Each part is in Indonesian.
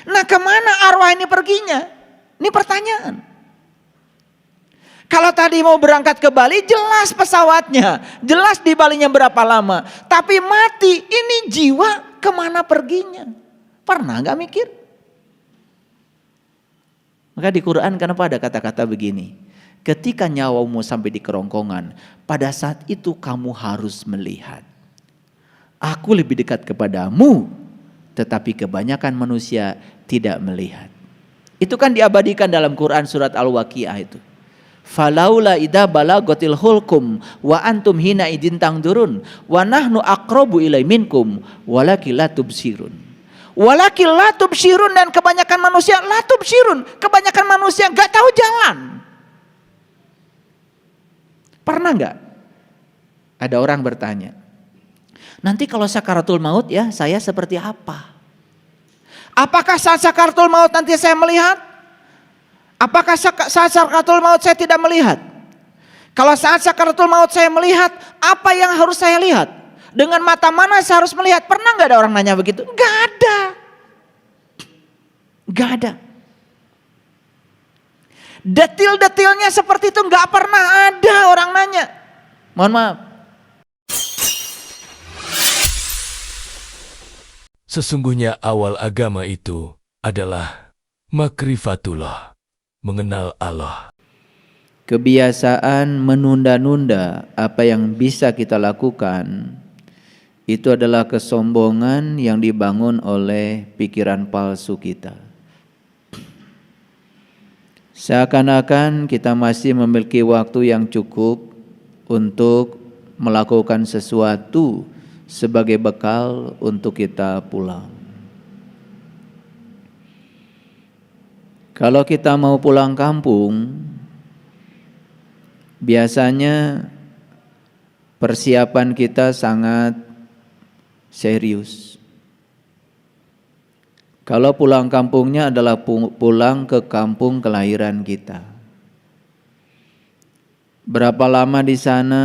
Nah, kemana arwah ini perginya? Ini pertanyaan. Kalau tadi mau berangkat ke Bali, jelas pesawatnya, jelas di Balinya berapa lama. Tapi mati, ini jiwa kemana perginya? Pernah gak mikir? Maka di Quran kenapa ada kata-kata begini? Ketika nyawamu sampai di kerongkongan, pada saat itu kamu harus melihat. Aku lebih dekat kepadamu, tetapi kebanyakan manusia tidak melihat. Itu kan diabadikan dalam Quran surat Al-Waqiah itu. Falaula idza balagatil hulqum wa antum hina idin tangdurun wa nahnu aqrabu ilai minkum walakin la tubsirun. Walakin la tubsirun, dan kebanyakan manusia la tubsirun, kebanyakan manusia enggak tahu jalan. Pernah enggak ada orang bertanya, nanti kalau sakaratul maut ya saya seperti apa? Apakah saat sakaratul maut nanti saya melihat? Apakah saat sakaratul maut saya tidak melihat? Kalau saat sakaratul maut saya melihat, apa yang harus saya lihat? Dengan mata mana saya harus melihat? Pernah nggak ada orang nanya begitu? Nggak ada. Nggak ada. Detil-detilnya seperti itu nggak pernah ada orang nanya. Mohon maaf. Sesungguhnya awal agama itu adalah makrifatullah, mengenal Allah. Kebiasaan menunda-nunda apa yang bisa kita lakukan, itu adalah kesombongan yang dibangun oleh pikiran palsu kita. Seakan-akan kita masih memiliki waktu yang cukup untuk melakukan sesuatu sebagai bekal untuk kita pulang. Kalau kita mau pulang kampung, biasanya persiapan kita sangat serius. Kalau pulang kampungnya adalah pulang ke kampung kelahiran kita. Berapa lama di sana?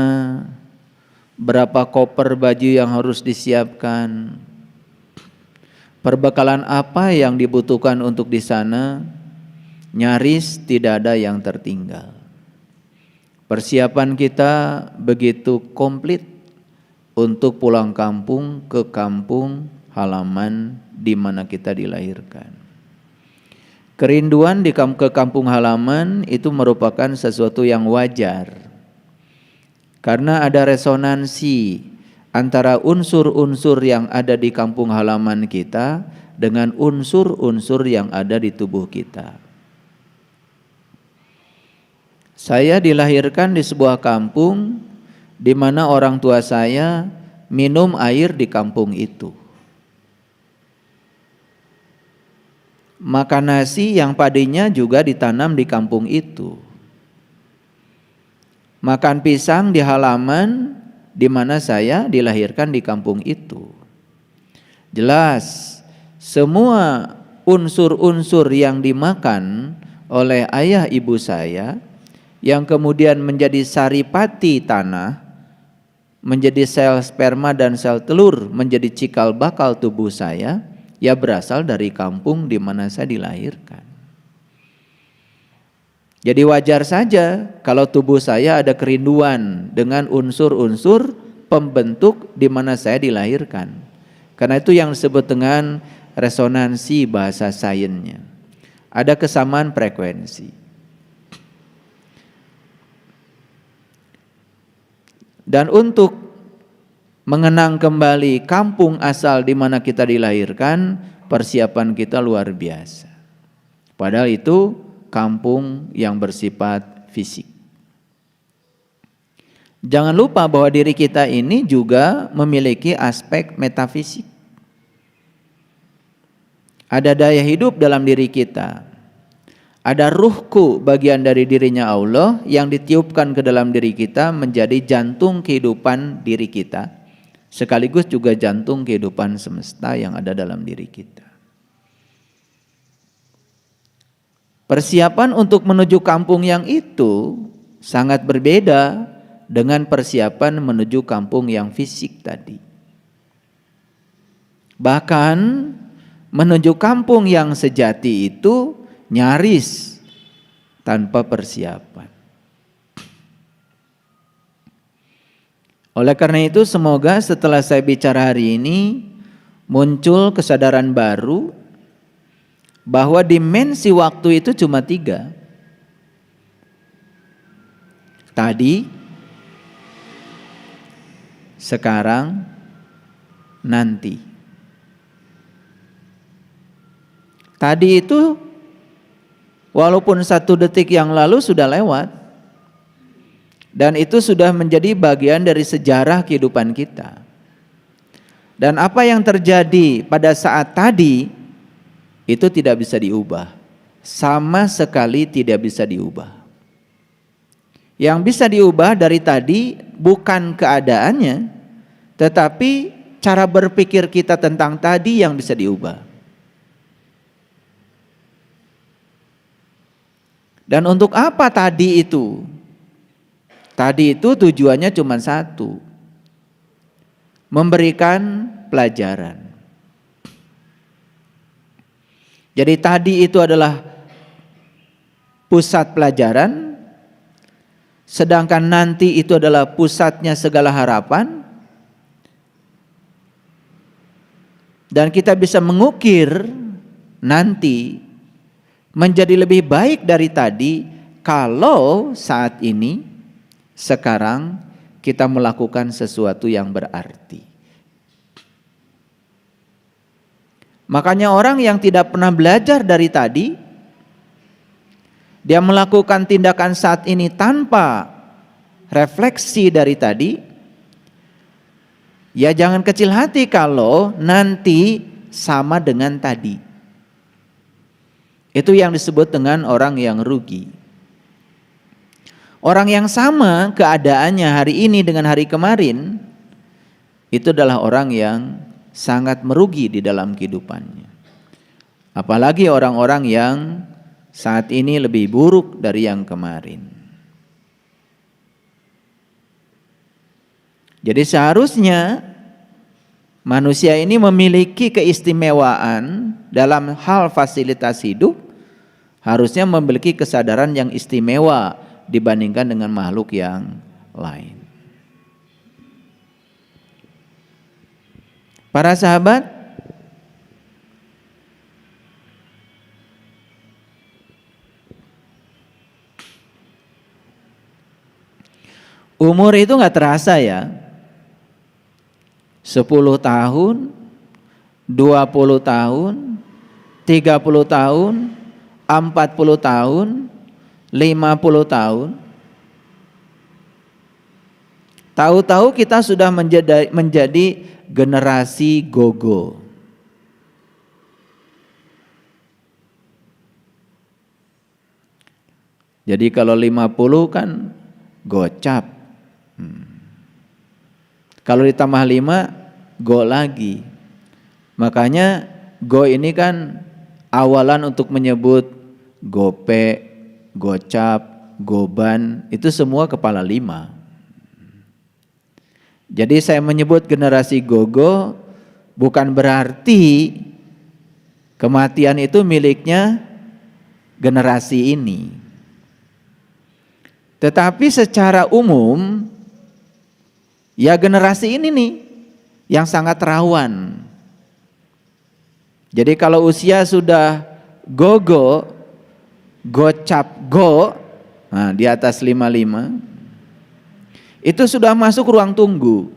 Berapa koper baju yang harus disiapkan? Perbekalan apa yang dibutuhkan untuk di sana? Nyaris tidak ada yang tertinggal. Persiapan kita begitu komplit untuk pulang kampung ke kampung halaman di mana kita dilahirkan. Kerinduan ke kampung halaman itu merupakan sesuatu yang wajar. Karena ada resonansi antara unsur-unsur yang ada di kampung halaman kita dengan unsur-unsur yang ada di tubuh kita. Saya dilahirkan di sebuah kampung di mana orang tua saya minum air di kampung itu. Makan nasi yang padinya juga ditanam di kampung itu. Makan pisang di halaman di mana saya dilahirkan di kampung itu. Jelas, semua unsur-unsur yang dimakan oleh ayah ibu saya, yang kemudian menjadi saripati tanah, menjadi sel sperma dan sel telur, menjadi cikal bakal tubuh saya, ya berasal dari kampung di mana saya dilahirkan. Jadi wajar saja kalau tubuh saya ada kerinduan dengan unsur-unsur pembentuk di mana saya dilahirkan. Karena itu yang disebut dengan resonansi bahasa sainsnya. Ada kesamaan frekuensi. Dan untuk mengenang kembali kampung asal di mana kita dilahirkan, persiapan kita luar biasa. Padahal itu kampung yang bersifat fisik. Jangan lupa bahwa diri kita ini juga memiliki aspek metafisik. Ada daya hidup dalam diri kita. Ada ruhku, bagian dari dirinya Allah yang ditiupkan ke dalam diri kita menjadi jantung kehidupan diri kita, sekaligus juga jantung kehidupan semesta yang ada dalam diri kita. Persiapan untuk menuju kampung yang itu sangat berbeda dengan persiapan menuju kampung yang fisik tadi. Bahkan Menuju kampung yang sejati itu nyaris tanpa persiapan. Oleh karena itu semoga setelah saya bicara hari ini muncul kesadaran baru bahwa dimensi waktu itu cuma 3. Tadi, sekarang, nanti. Tadi itu walaupun 1 detik yang lalu sudah lewat. Dan itu sudah menjadi bagian dari sejarah kehidupan kita. Dan apa yang terjadi pada saat tadi itu tidak bisa diubah. Sama sekali tidak bisa diubah. Yang bisa diubah dari tadi bukan keadaannya, tetapi cara berpikir kita tentang tadi yang bisa diubah. Dan untuk apa tadi itu? Tadi itu tujuannya cuma 1. Memberikan pelajaran. Jadi tadi itu adalah pusat pelajaran, sedangkan nanti itu adalah pusatnya segala harapan. Dan kita bisa mengukir nanti menjadi lebih baik dari tadi kalau saat ini sekarang kita melakukan sesuatu yang berarti. Makanya orang yang tidak pernah belajar dari tadi, dia melakukan tindakan saat ini tanpa refleksi dari tadi, ya jangan kecil hati kalau nanti sama dengan tadi. Itu yang disebut dengan orang yang rugi. Orang yang sama keadaannya hari ini dengan hari kemarin, itu adalah orang yang sangat merugi di dalam kehidupannya. Apalagi orang-orang yang saat ini lebih buruk dari yang kemarin. Jadi seharusnya manusia ini memiliki keistimewaan dalam hal fasilitas hidup, harusnya memiliki kesadaran yang istimewa dibandingkan dengan makhluk yang lain. Para sahabat, umur itu gak terasa ya. 10 tahun, 20 tahun, 30 tahun, 40 tahun, 50 tahun. Tahu-tahu kita sudah menjadi generasi gogo. Jadi kalau 50 kan gocap. Kalau ditambah 5 go lagi. Makanya go ini kan awalan untuk menyebut gope, gocap, goban, itu semua kepala 5. Jadi saya menyebut generasi gogo bukan berarti kematian itu miliknya generasi ini. Tetapi secara umum ya generasi ini nih yang sangat rawan. Jadi kalau usia sudah gogo, gocap go, nah di atas 55, itu sudah masuk ruang tunggu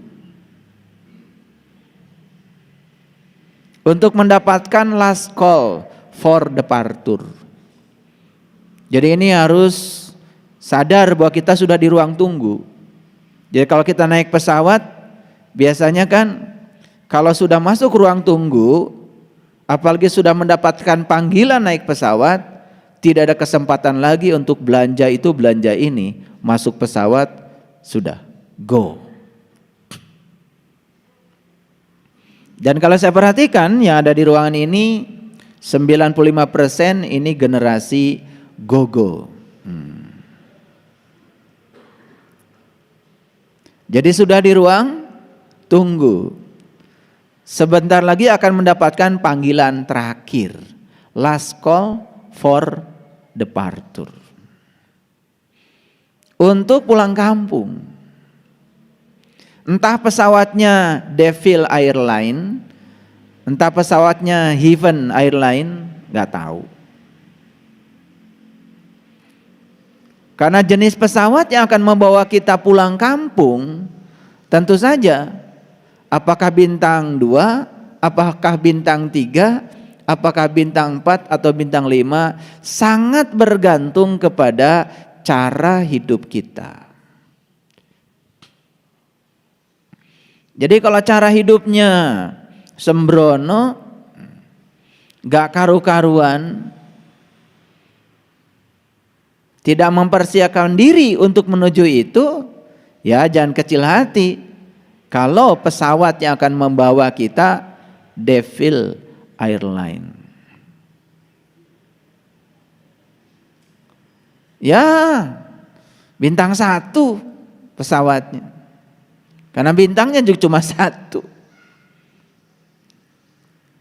untuk mendapatkan last call for departure. Jadi ini harus sadar bahwa kita sudah di ruang tunggu. Jadi kalau kita naik pesawat, biasanya kan kalau sudah masuk ruang tunggu, apalagi sudah mendapatkan panggilan naik pesawat, tidak ada kesempatan lagi untuk belanja itu belanja ini. Masuk pesawat sudah go. Dan kalau saya perhatikan yang ada di ruangan ini 95% ini generasi go-go. Jadi sudah di ruang tunggu. sebentar lagi akan mendapatkan panggilan terakhir, last call for departure, untuk pulang kampung. Entah pesawatnya Devil Airline, entah pesawatnya Heaven Airline, nggak tahu. Karena jenis pesawat yang akan membawa kita pulang kampung, tentu saja apakah bintang 2, apakah bintang 3, apakah bintang 4 atau bintang 5, sangat bergantung kepada cara hidup kita. Jadi kalau cara hidupnya sembrono, gak karu-karuan, tidak mempersiapkan diri untuk menuju itu, ya jangan kecil hati. Kalau pesawat yang akan membawa kita Devil Airline, ya bintang 1 pesawatnya, karena bintangnya juga cuma 1.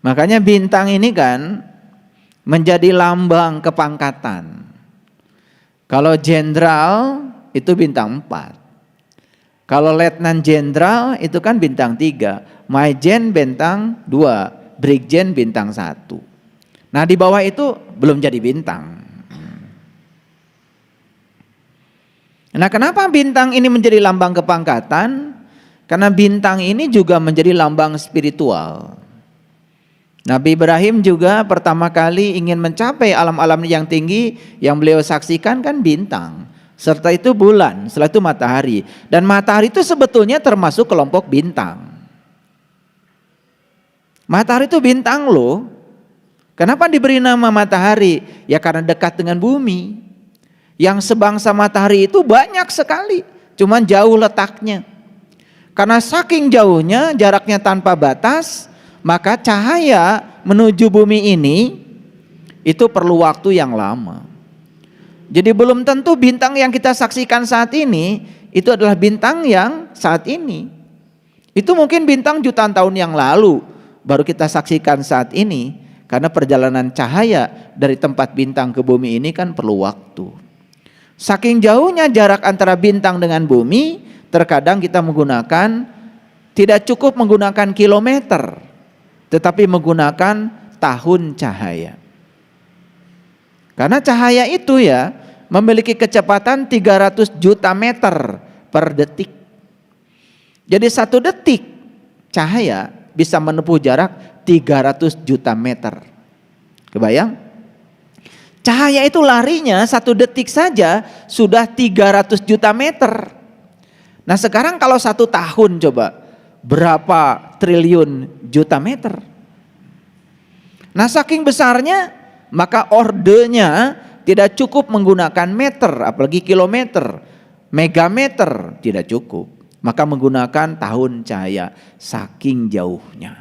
Makanya bintang ini kan menjadi lambang kepangkatan. Kalau jenderal itu bintang 4. Kalau letnan jenderal itu kan bintang 3. Majen bintang 2. Brigjen bintang 1. Nah di bawah itu belum jadi bintang. Nah kenapa bintang ini menjadi lambang kepangkatan? Karena bintang ini juga menjadi lambang spiritual. Nabi Ibrahim juga pertama kali ingin mencapai alam-alam yang tinggi, yang beliau saksikan kan bintang. Serta itu bulan, setelah itu matahari. Dan matahari itu sebetulnya termasuk kelompok bintang. Matahari itu bintang loh. Kenapa diberi nama matahari? Ya karena dekat dengan bumi. Yang sebangsa matahari itu banyak sekali, cuman jauh letaknya. Karena saking jauhnya, jaraknya tanpa batas, maka cahaya menuju bumi ini itu perlu waktu yang lama. Jadi belum tentu bintang yang kita saksikan saat ini itu adalah bintang yang saat ini. Itu mungkin bintang jutaan tahun yang lalu baru kita saksikan saat ini, karena perjalanan cahaya dari tempat bintang ke bumi ini kan perlu waktu. Saking jauhnya jarak antara bintang dengan bumi, terkadang kita menggunakan, tidak cukup menggunakan kilometer, tetapi menggunakan tahun cahaya. Karena cahaya itu ya memiliki kecepatan 300 juta meter per detik. Jadi 1 detik cahaya bisa menempuh jarak 300 juta meter. Kebayang? Cahaya itu larinya 1 detik saja sudah 300 juta meter. Nah sekarang kalau 1 tahun coba, berapa triliun juta meter. Nah saking besarnya, maka ordenya tidak cukup menggunakan meter, apalagi kilometer, megameter, tidak cukup. Maka menggunakan tahun cahaya, saking jauhnya.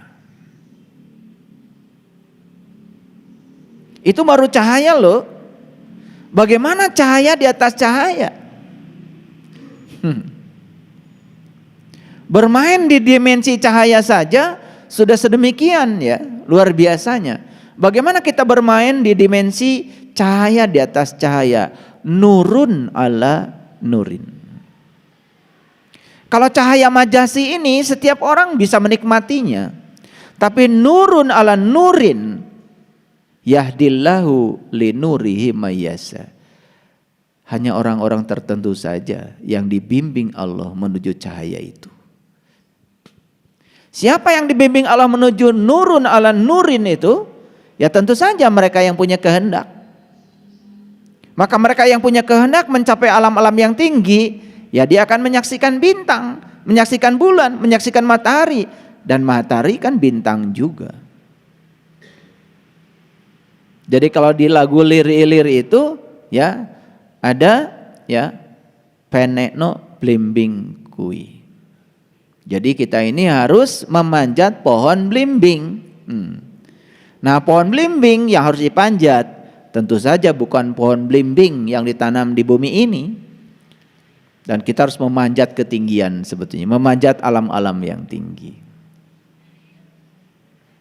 Itu baru cahaya loh. Bagaimana cahaya di atas cahaya? Bermain di dimensi cahaya saja sudah sedemikian ya, luar biasanya. Bagaimana kita bermain di dimensi cahaya di atas cahaya, nurun ala nurin. Kalau cahaya majasi ini setiap orang bisa menikmatinya. Tapi nurun ala nurin, yahdillahu linurihi mayyasa. Hanya orang-orang tertentu saja yang dibimbing Allah menuju cahaya itu. Siapa yang dibimbing Allah menuju nurun ala nurin itu? Ya tentu saja mereka yang punya kehendak. Maka mereka yang punya kehendak mencapai alam-alam yang tinggi, ya dia akan menyaksikan bintang, menyaksikan bulan, menyaksikan matahari. Dan matahari kan bintang juga. Jadi kalau di lagu Lir-Ilir itu ya ada ya penekno blimbing kui. Jadi kita ini harus memanjat pohon blimbing. Nah pohon blimbing yang harus dipanjat tentu saja bukan pohon blimbing yang ditanam di bumi ini. Dan kita harus memanjat ketinggian sebetulnya, memanjat alam-alam yang tinggi.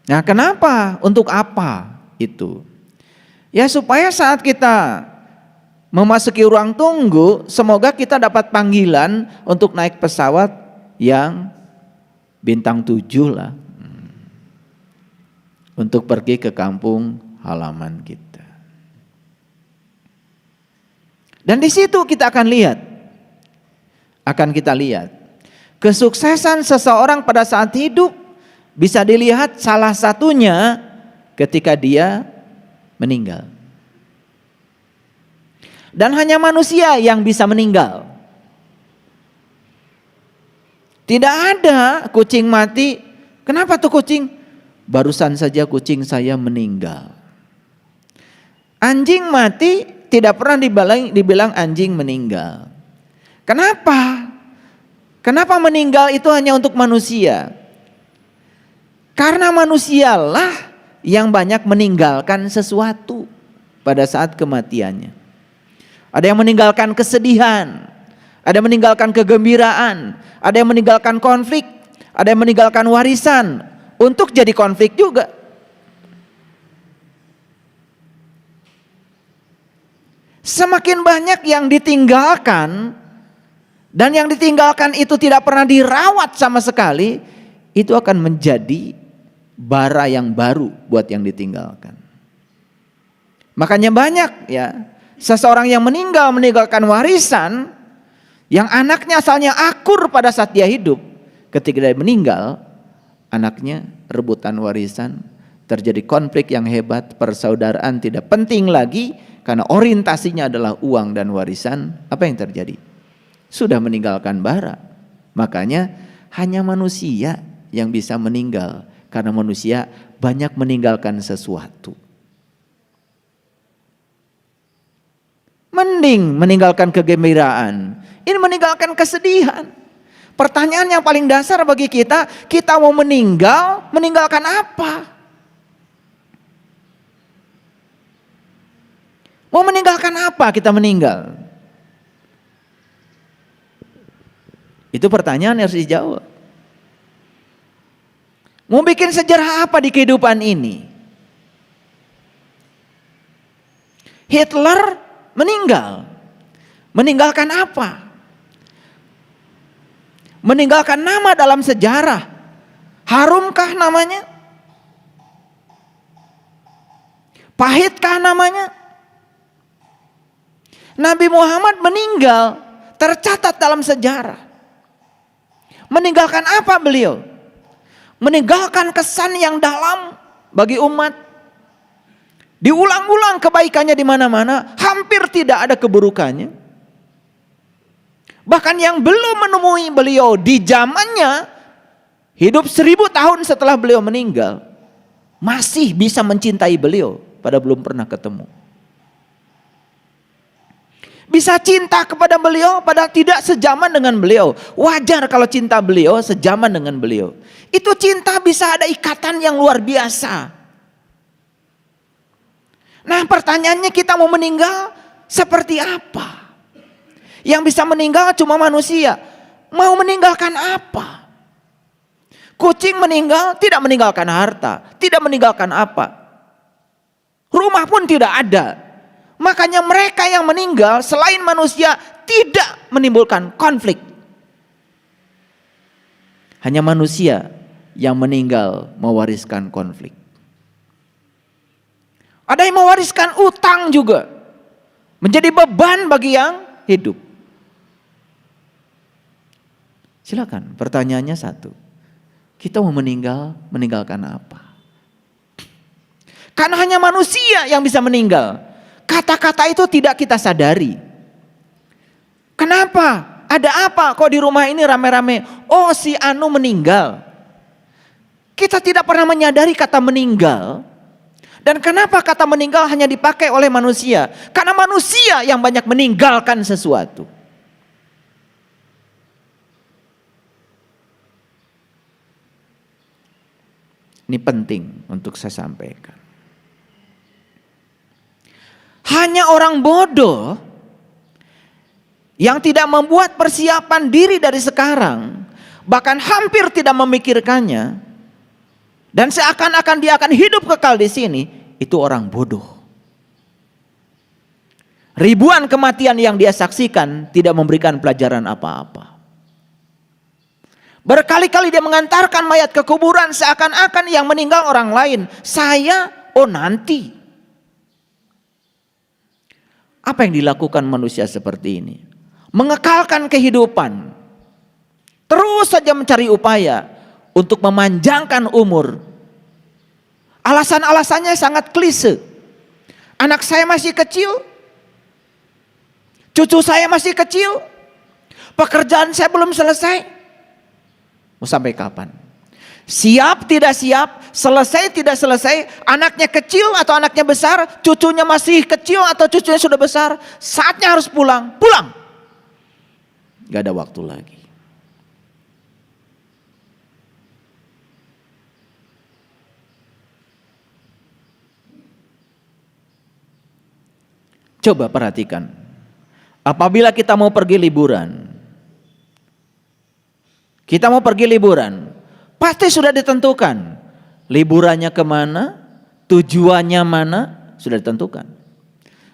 Nah, kenapa? Untuk apa itu? Ya supaya saat kita memasuki ruang tunggu, semoga kita dapat panggilan untuk naik pesawat yang bintang 7 lah. Untuk pergi ke kampung halaman kita. Dan di situ kita akan lihat. Kesuksesan seseorang pada saat hidup bisa dilihat salah satunya ketika dia meninggal. Dan hanya manusia yang bisa meninggal. Tidak ada kucing mati. Kenapa tuh kucing? Barusan saja kucing saya meninggal. Anjing mati tidak pernah dibilang anjing meninggal. Kenapa? Kenapa meninggal itu hanya untuk manusia? Karena manusialah yang banyak meninggalkan sesuatu pada saat kematiannya. Ada yang meninggalkan kesedihan, ada yang meninggalkan kegembiraan, ada yang meninggalkan konflik, ada yang meninggalkan warisan untuk jadi konflik juga. Semakin banyak yang ditinggalkan, dan yang ditinggalkan itu tidak pernah dirawat sama sekali, itu akan menjadi bara yang baru buat yang ditinggalkan. Makanya banyak ya, seseorang yang meninggalkan warisan, yang anaknya asalnya akur pada saat dia hidup, ketika dia meninggal, anaknya rebutan warisan, terjadi konflik yang hebat, persaudaraan tidak penting lagi, karena orientasinya adalah uang dan warisan. Apa yang terjadi? Sudah meninggalkan bara. Makanya hanya manusia yang bisa meninggal, karena manusia banyak meninggalkan sesuatu. Mending meninggalkan kegembiraan, ini meninggalkan kesedihan. Pertanyaan yang paling dasar bagi kita mau meninggalkan apa? Mau meninggalkan apa kita meninggal? Itu pertanyaan yang harus dijawab. Mau bikin sejarah apa di kehidupan ini? Hitler meninggal. Meninggalkan apa? Meninggalkan nama dalam sejarah. Harumkah namanya? Pahitkah namanya? Nabi Muhammad meninggal, tercatat dalam sejarah. Meninggalkan apa beliau? Meninggalkan kesan yang dalam bagi umat. Diulang-ulang kebaikannya di mana-mana, hampir tidak ada keburukannya. Bahkan yang belum menemui beliau di zamannya, hidup 1000 tahun setelah beliau meninggal, masih bisa mencintai beliau, padahal belum pernah ketemu. Bisa cinta kepada beliau padahal tidak sejaman dengan beliau. Wajar kalau cinta beliau sejaman dengan beliau. Itu cinta bisa ada ikatan yang luar biasa. Nah, pertanyaannya, kita mau meninggal seperti apa? Yang bisa meninggal cuma manusia. Mau meninggalkan apa? Kucing meninggal tidak meninggalkan harta, tidak meninggalkan apa. Rumah pun tidak ada. Makanya mereka yang meninggal selain manusia tidak menimbulkan konflik. Hanya manusia yang meninggal mewariskan konflik. Ada yang mewariskan utang juga. Menjadi beban bagi yang hidup. Silakan, pertanyaannya satu. Kita mau meninggalkan apa? Karena hanya manusia yang bisa meninggal. Kata-kata itu tidak kita sadari. Kenapa? Ada apa kok di rumah ini rame-rame? Oh, si Anu meninggal. Kita tidak pernah menyadari kata meninggal. Dan kenapa kata meninggal hanya dipakai oleh manusia? Karena manusia yang banyak meninggalkan sesuatu. Ini penting untuk saya sampaikan. Hanya orang bodoh yang tidak membuat persiapan diri dari sekarang, bahkan hampir tidak memikirkannya, dan seakan-akan dia akan hidup kekal di sini, itu orang bodoh. Ribuan kematian yang dia saksikan tidak memberikan pelajaran apa-apa. Berkali-kali dia mengantarkan mayat ke kuburan seakan-akan yang meninggal orang lain. Saya, nanti. Apa yang dilakukan manusia seperti ini? Mengekalkan kehidupan. Terus saja mencari upaya untuk memanjangkan umur. Alasan-alasannya sangat klise. Anak saya masih kecil. Cucu saya masih kecil, pekerjaan saya belum selesai. Mau sampai kapan? Siap tidak siap, selesai tidak selesai, anaknya kecil atau anaknya besar, cucunya masih kecil atau cucunya sudah besar, saatnya harus pulang, pulang. Gak ada waktu lagi. Coba perhatikan. Apabila kita mau pergi liburan, pasti sudah ditentukan. Liburannya kemana, tujuannya mana, sudah ditentukan.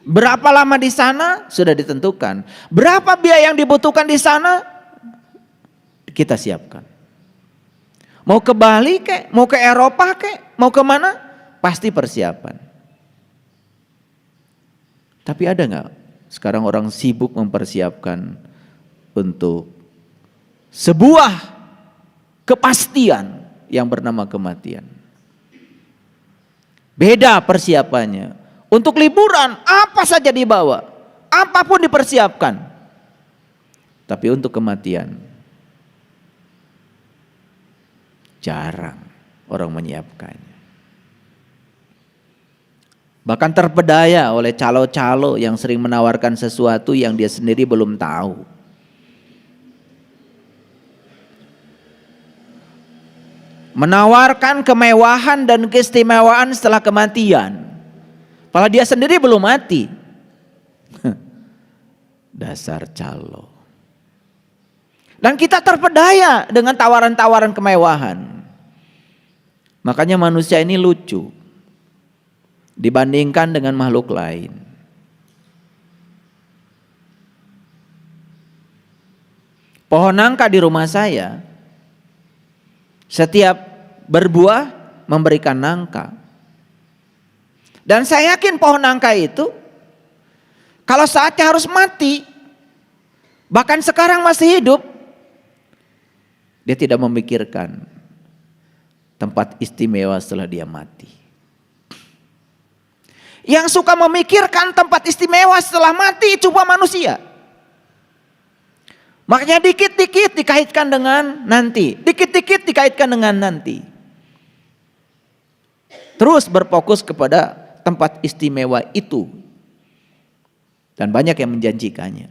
Berapa lama di sana, sudah ditentukan. Berapa biaya yang dibutuhkan di sana, kita siapkan. Mau ke Bali kek, mau ke Eropa kek, mau ke mana, pasti persiapan. Tapi ada nggak? Sekarang orang sibuk mempersiapkan untuk sebuah kepastian yang bernama kematian. Beda persiapannya. Untuk liburan apa saja dibawa, apapun dipersiapkan. Tapi untuk kematian jarang orang menyiapkannya. Bahkan terpedaya oleh calo-calo yang sering menawarkan sesuatu yang dia sendiri belum tahu. Menawarkan kemewahan dan keistimewaan setelah kematian. Padahal dia sendiri belum mati. Dasar calo. Dan kita terpedaya dengan tawaran-tawaran kemewahan. Makanya manusia ini lucu dibandingkan dengan makhluk lain. Pohon nangka di rumah saya setiap berbuah memberikan nangka. Dan saya yakin pohon nangka itu kalau saatnya harus mati, bahkan sekarang masih hidup, dia tidak memikirkan tempat istimewa setelah dia mati. Yang suka memikirkan tempat istimewa setelah mati cuma manusia. Makanya dikit-dikit dikaitkan dengan nanti. Dikit-dikit dikaitkan dengan nanti. Terus berfokus kepada tempat istimewa itu. Dan banyak yang menjanjikannya.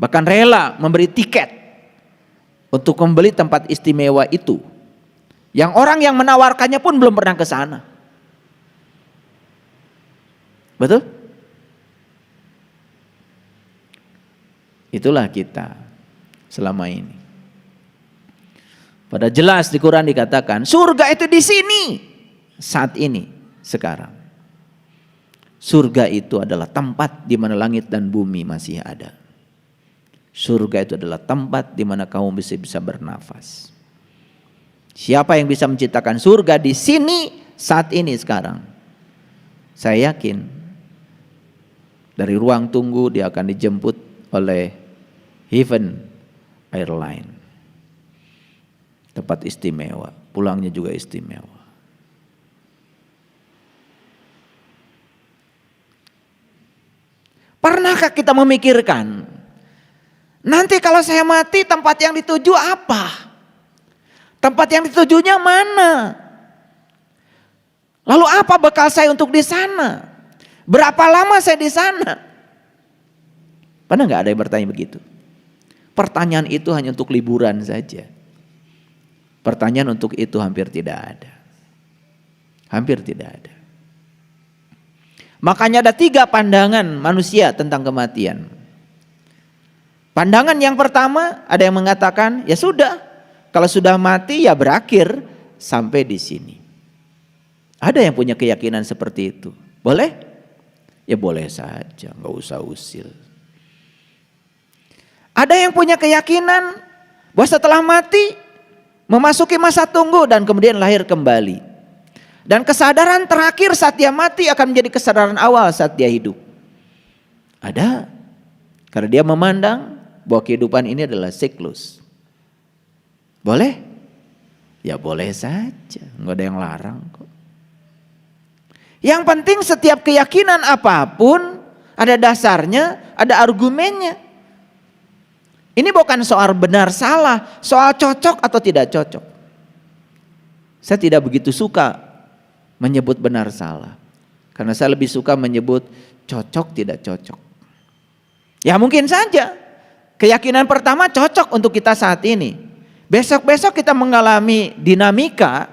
Bahkan rela memberi tiket untuk membeli tempat istimewa itu. Yang orang yang menawarkannya pun belum pernah ke sana. Betul? Itulah kita selama ini. Pada jelas di Quran dikatakan surga itu di sini saat ini sekarang. Surga itu adalah tempat di mana langit dan bumi masih ada. Surga itu adalah tempat di mana kamu bisa bernafas. Siapa yang bisa menciptakan surga di sini saat ini sekarang? Saya yakin dari ruang tunggu dia akan dijemput oleh Heaven Airline. Tempat istimewa, pulangnya juga istimewa. Pernahkah kita memikirkan, nanti kalau saya mati tempat yang dituju apa? Tempat yang ditujunya mana? Lalu apa bekal saya untuk di sana? Berapa lama saya di sana? Pernah nggak ada yang bertanya begitu? Pertanyaan itu hanya untuk liburan saja. Pertanyaan untuk itu hampir tidak ada. Hampir tidak ada. Makanya ada 3 pandangan manusia tentang kematian. Pandangan yang pertama ada yang mengatakan ya sudah. Kalau sudah mati ya berakhir. sampai di sini. Ada yang punya keyakinan seperti itu? Boleh? Ya boleh saja, nggak usah usil. Ada yang punya keyakinan bahwa setelah mati memasuki masa tunggu dan kemudian lahir kembali. Dan kesadaran terakhir saat dia mati akan menjadi kesadaran awal saat dia hidup. Ada. Karena dia memandang bahwa kehidupan ini adalah siklus. Boleh? Ya boleh saja, nggak ada yang larang kok. Yang penting setiap keyakinan apapun ada dasarnya, ada argumennya. Ini bukan soal benar salah, soal cocok atau tidak cocok. Saya tidak begitu suka menyebut benar salah. Karena saya lebih suka menyebut cocok tidak cocok. Ya mungkin saja keyakinan pertama cocok untuk kita saat ini. Besok-besok kita mengalami dinamika.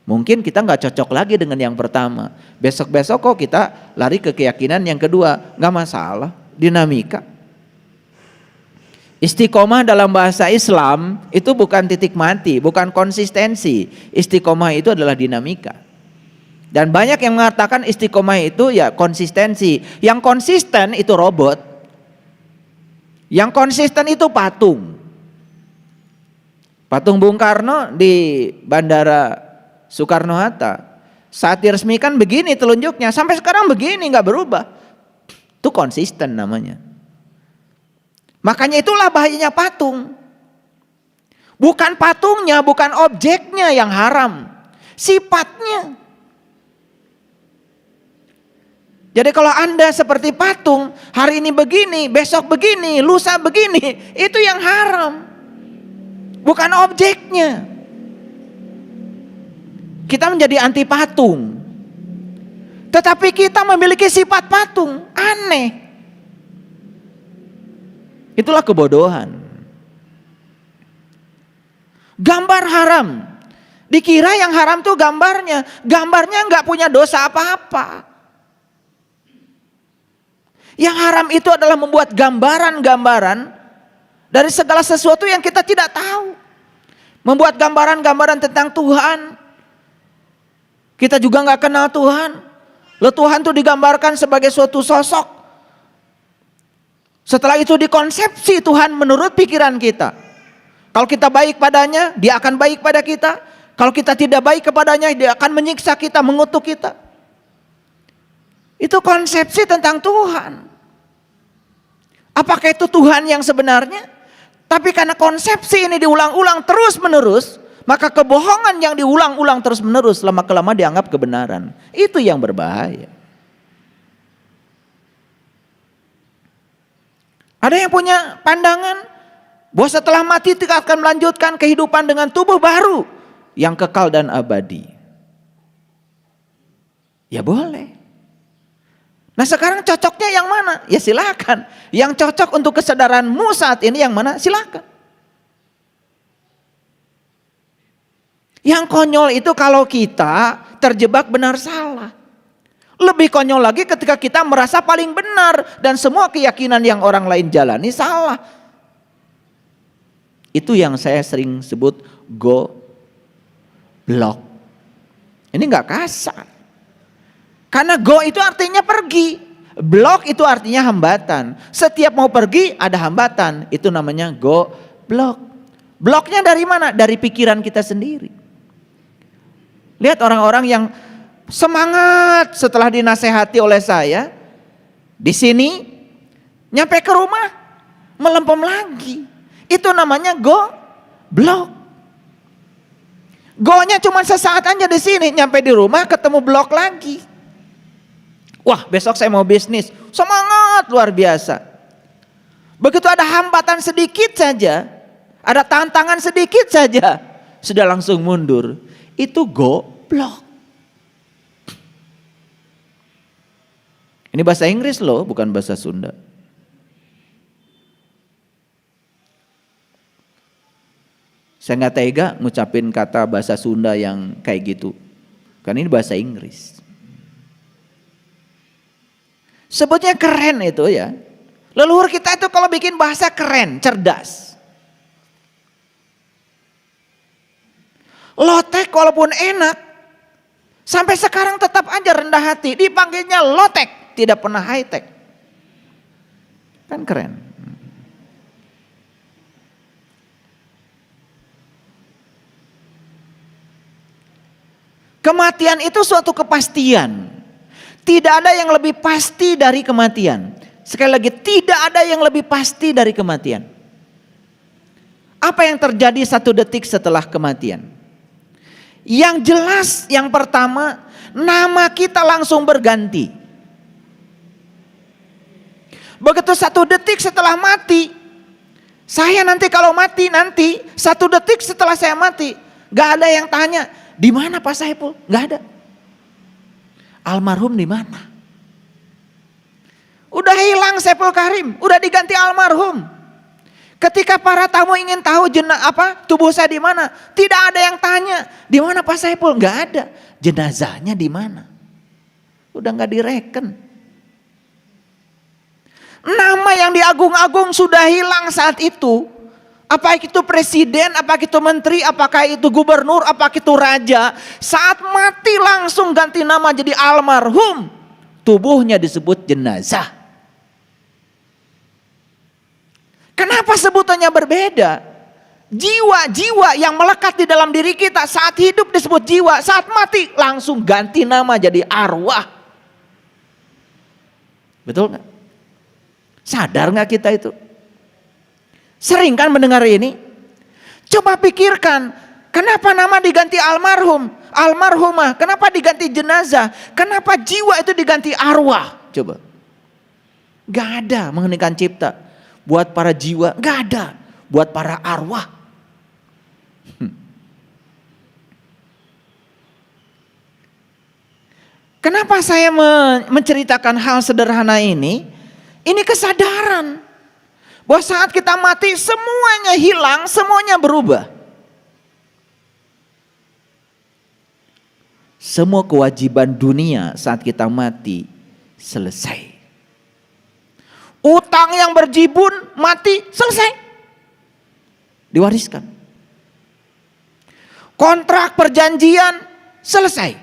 Mungkin kita nggak cocok lagi dengan yang pertama. Besok-besok kok kita lari ke keyakinan yang kedua. Nggak masalah, dinamika. Istiqomah dalam bahasa Islam itu bukan titik mati, bukan konsistensi. Istiqomah itu adalah dinamika. Dan banyak yang mengatakan istiqomah itu ya konsistensi. Yang konsisten itu robot. Yang konsisten itu patung. Patung Bung Karno di Bandara Soekarno-Hatta saat diresmikan begini telunjuknya, sampai sekarang begini nggak berubah. Itu konsisten namanya. Makanya itulah bahayanya patung. Bukan patungnya, bukan objeknya yang haram, sifatnya. Jadi kalau Anda seperti patung, hari ini begini, besok begini, lusa begini, itu yang haram. Bukan objeknya. Kita menjadi anti patung. Tetapi kita memiliki sifat patung. Aneh. Itulah kebodohan. Gambar haram. Dikira yang haram tuh gambarnya. Gambarnya nggak punya dosa apa-apa. Yang haram itu adalah membuat gambaran-gambaran dari segala sesuatu yang kita tidak tahu. Membuat gambaran-gambaran tentang Tuhan. Kita juga nggak kenal Tuhan. Lalu Tuhan itu digambarkan sebagai suatu sosok. Setelah itu dikonsepsi Tuhan menurut pikiran kita. Kalau kita baik padanya, dia akan baik pada kita. Kalau kita tidak baik kepadanya, dia akan menyiksa kita, mengutuk kita. Itu konsepsi tentang Tuhan. Apakah itu Tuhan yang sebenarnya? Tapi karena konsepsi ini diulang-ulang terus menerus, maka kebohongan yang diulang-ulang terus menerus lama-kelamaan dianggap kebenaran. Itu yang berbahaya. Ada yang punya pandangan bahwa setelah mati kita akan melanjutkan kehidupan dengan tubuh baru yang kekal dan abadi. Ya boleh. Nah sekarang cocoknya yang mana? Ya silakan. Yang cocok untuk kesadaranmu saat ini yang mana? Silakan. Yang konyol itu kalau kita terjebak benar salah. Lebih konyol lagi ketika kita merasa paling benar dan semua keyakinan yang orang lain jalani salah. Itu yang saya sering sebut goblok. Ini nggak kasar. Karena go itu artinya pergi. Blok itu artinya hambatan. Setiap mau pergi ada hambatan. Itu namanya goblok. Bloknya dari mana? Dari pikiran kita sendiri. Lihat orang-orang yang semangat setelah dinasehati oleh saya. Di sini nyampe ke rumah melempem lagi. Itu namanya goblok. Go-nya cuma sesaat aja di sini, nyampe di rumah ketemu blok lagi. Wah, besok saya mau bisnis. Semangat luar biasa. Begitu ada hambatan sedikit saja, ada tantangan sedikit saja, sudah langsung mundur. Itu goblok. Ini bahasa Inggris loh, bukan bahasa Sunda. Saya nggak tega ngucapin kata bahasa Sunda yang kayak gitu. Karena ini bahasa Inggris. Sebutnya keren itu ya. Leluhur kita itu kalau bikin bahasa keren, cerdas. Lotek walaupun enak, sampai sekarang tetap aja rendah hati. Dipanggilnya lotek, tidak pernah high tech. Kan keren. Kematian itu suatu kepastian. Tidak ada yang lebih pasti dari kematian. Sekali lagi, tidak ada yang lebih pasti dari kematian. Apa yang terjadi 1 detik setelah kematian? Yang jelas, yang pertama, nama kita langsung berganti. Begitu 1 detik setelah mati, saya nanti kalau mati nanti 1 detik setelah saya mati, gak ada yang tanya, di mana Pak Saiful? Gak ada. Almarhum di mana? Udah hilang Saiful Karim, udah diganti almarhum. Ketika para tamu ingin tahu tubuh saya di mana, tidak ada yang tanya, di mana Pak Saiful? Nggak ada. Jenazahnya di mana? Udah nggak direken. Nama yang diagung-agung sudah hilang saat itu. Apakah itu presiden, apakah itu menteri, apakah itu gubernur, apakah itu raja. Saat mati langsung ganti nama jadi almarhum. Tubuhnya disebut jenazah. Kenapa sebutannya berbeda? Jiwa-jiwa yang melekat di dalam diri kita saat hidup disebut jiwa, saat mati langsung ganti nama jadi arwah. Betul nggak? Sadar nggak kita itu? Sering kan mendengar ini? Coba pikirkan, kenapa nama diganti almarhum, almarhumah, kenapa diganti jenazah, kenapa jiwa itu diganti arwah? Coba. Gak ada mengeningkan cipta. Buat para jiwa, gak ada. Buat para arwah. Kenapa saya menceritakan hal sederhana ini? Ini kesadaran. Bahwa saat kita mati semuanya hilang, semuanya berubah. Semua kewajiban dunia saat kita mati selesai. Utang yang berjibun mati selesai. Diwariskan. Kontrak perjanjian selesai.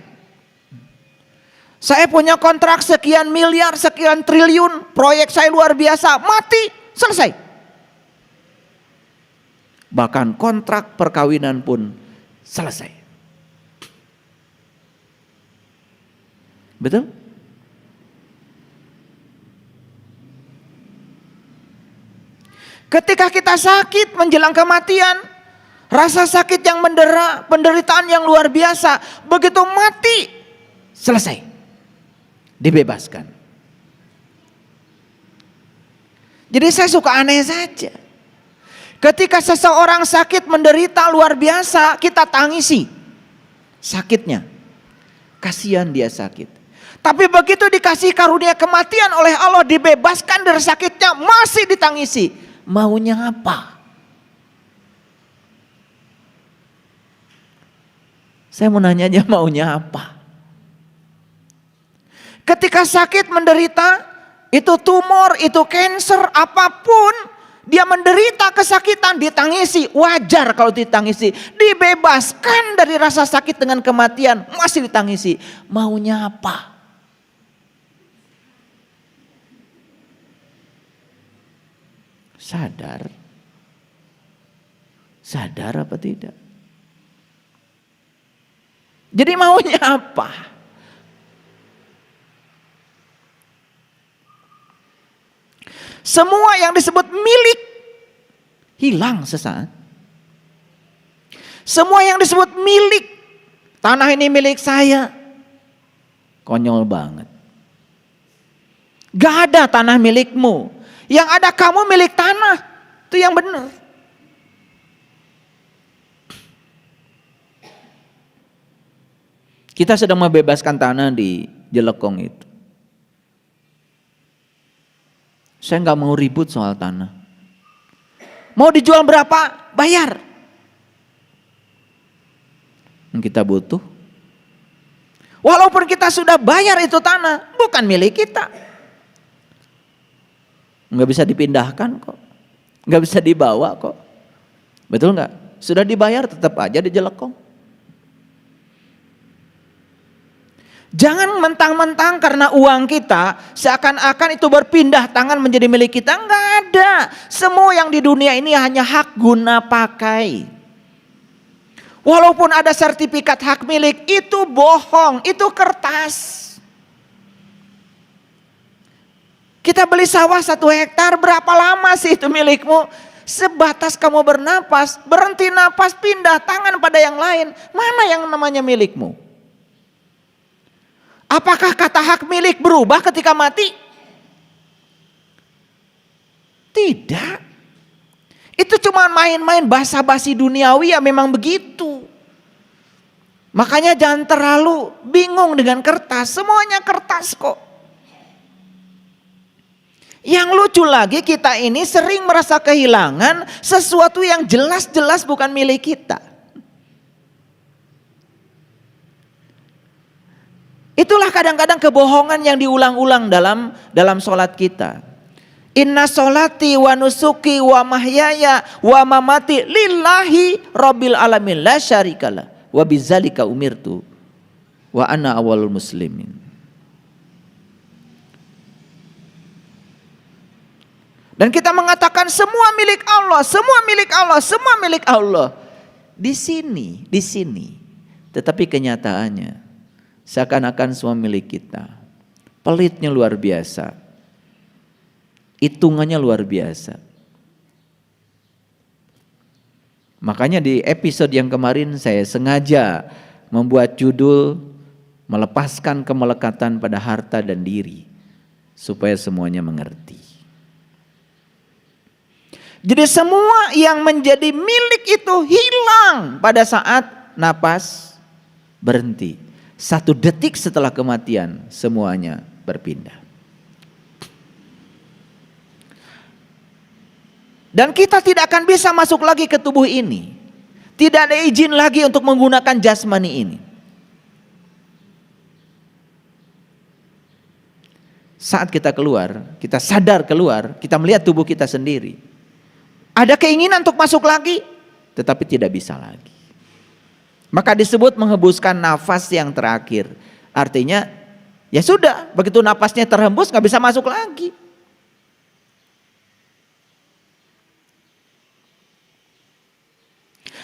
Saya punya kontrak sekian miliar, sekian triliun, proyek saya luar biasa, mati selesai. Bahkan kontrak perkawinan pun selesai. Betul? Ketika kita sakit menjelang kematian, rasa sakit yang mendera, penderitaan yang luar biasa, begitu mati selesai. Dibebaskan. Jadi saya suka aneh saja. Ketika seseorang sakit menderita luar biasa, kita tangisi sakitnya. Kasihan dia sakit. Tapi begitu dikasih karunia kematian oleh Allah, dibebaskan dari sakitnya, masih ditangisi. Maunya apa? Saya mau nanya aja, maunya apa? Ketika sakit menderita, itu tumor, itu cancer, apapun, dia menderita kesakitan, ditangisi. Wajar kalau ditangisi. Dibebaskan dari rasa sakit dengan kematian, masih ditangisi. Maunya apa? Sadar? Sadar apa tidak? Jadi maunya apa? Semua yang disebut milik hilang sesaat. Semua yang disebut milik, tanah ini milik saya, konyol banget. Gak ada tanah milikmu. Yang ada kamu milik tanah. Itu yang benar. Kita sedang membebaskan tanah di Jelekong itu. Saya nggak mau ribut soal tanah. Mau dijual berapa? Bayar. Kita butuh. Walaupun kita sudah bayar itu tanah, bukan milik kita. Nggak bisa dipindahkan kok. Nggak bisa dibawa kok. Betul nggak? Sudah dibayar tetap aja di Jelekong. Jangan mentang-mentang karena uang kita seakan-akan itu berpindah tangan menjadi milik kita. Enggak ada. Semua yang di dunia ini hanya hak guna pakai. Walaupun ada sertifikat hak milik, itu bohong, itu kertas. Kita beli sawah 1 hektar, berapa lama sih itu milikmu? Sebatas kamu bernapas, berhenti napas, pindah tangan pada yang lain. Mana yang namanya milikmu? Apakah kata hak milik berubah ketika mati? Tidak. Itu cuma main-main basa-basi duniawi, ya memang begitu. Makanya jangan terlalu bingung dengan kertas, semuanya kertas kok. Yang lucu lagi, kita ini sering merasa kehilangan sesuatu yang jelas-jelas bukan milik kita. Itulah kadang-kadang kebohongan yang diulang-ulang dalam sholat kita. Inna sholati wa nusuki wa mahyaya wa mamati lillahi rabbil alamin la syarikalah wa bidzalika umirtu wa ana awwalul muslimin. Dan kita mengatakan semua milik Allah, semua milik Allah, semua milik Allah. Di sini. Tetapi kenyataannya seakan-akan semua milik kita. Pelitnya luar biasa. Hitungannya luar biasa. Makanya di episode yang kemarin saya sengaja membuat judul melepaskan kemelekatan pada harta dan diri supaya semuanya mengerti. Jadi semua yang menjadi milik itu hilang pada saat napas berhenti. 1 detik setelah kematian semuanya berpindah. Dan kita tidak akan bisa masuk lagi ke tubuh ini. Tidak ada izin lagi untuk menggunakan jasmani ini. Saat kita keluar, kita sadar keluar, kita melihat tubuh kita sendiri. Ada keinginan untuk masuk lagi, tetapi tidak bisa lagi. Maka disebut menghembuskan nafas yang terakhir. Artinya, ya sudah, begitu nafasnya terhembus gak bisa masuk lagi.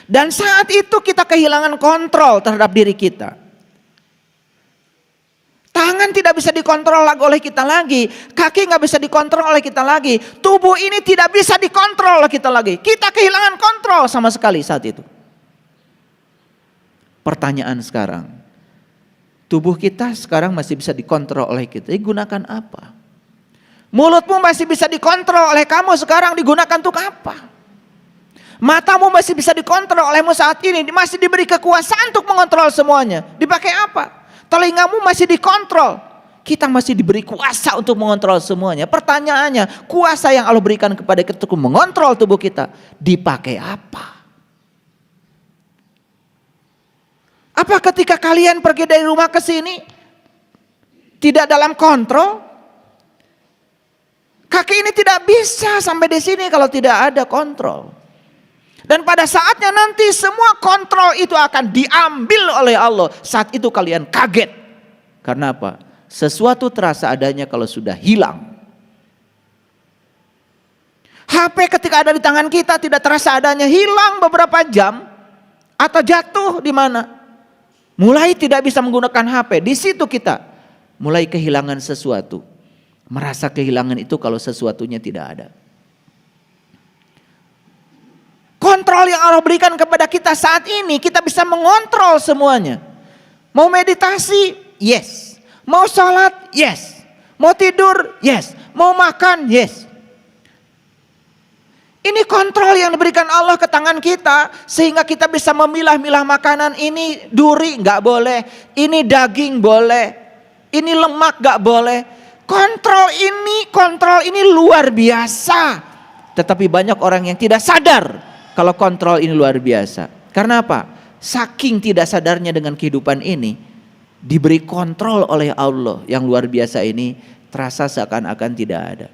Dan saat itu kita kehilangan kontrol terhadap diri kita. Tangan tidak bisa dikontrol oleh kita lagi. Kaki gak bisa dikontrol oleh kita lagi. Tubuh ini tidak bisa dikontrol oleh kita lagi. Kita kehilangan kontrol sama sekali saat itu. Pertanyaan sekarang. Tubuh kita sekarang masih bisa dikontrol oleh kita. Digunakan apa? Mulutmu masih bisa dikontrol oleh kamu sekarang. Digunakan untuk apa? Matamu masih bisa dikontrol olehmu saat ini. Masih diberi kekuasaan untuk mengontrol semuanya. Dipakai apa? Telingamu masih dikontrol. Kita masih diberi kuasa untuk mengontrol semuanya. Pertanyaannya, kuasa yang Allah berikan kepada kita untuk mengontrol tubuh kita, dipakai apa? Apa ketika kalian pergi dari rumah ke sini tidak dalam kontrol? Kaki ini tidak bisa sampai di sini kalau tidak ada kontrol. Dan pada saatnya nanti semua kontrol itu akan diambil oleh Allah. Saat itu kalian kaget. Karena apa? Sesuatu terasa adanya kalau sudah hilang. HP ketika ada di tangan kita tidak terasa adanya, hilang beberapa jam. Atau jatuh di mana? Mulai tidak bisa menggunakan HP. Di situ kita mulai kehilangan sesuatu. Merasa kehilangan itu kalau sesuatunya tidak ada. Kontrol yang Allah berikan kepada kita saat ini, kita bisa mengontrol semuanya. Mau meditasi? Yes. Mau sholat? Yes. Mau tidur? Yes. Mau makan? Yes. Ini kontrol yang diberikan Allah ke tangan kita, sehingga kita bisa memilah-milah makanan. Ini duri nggak boleh, ini daging boleh, ini lemak nggak boleh. Kontrol ini luar biasa. Tetapi banyak orang yang tidak sadar kalau kontrol ini luar biasa. Karena apa? Saking tidak sadarnya dengan kehidupan ini, diberi kontrol oleh Allah yang luar biasa ini, terasa seakan-akan tidak ada.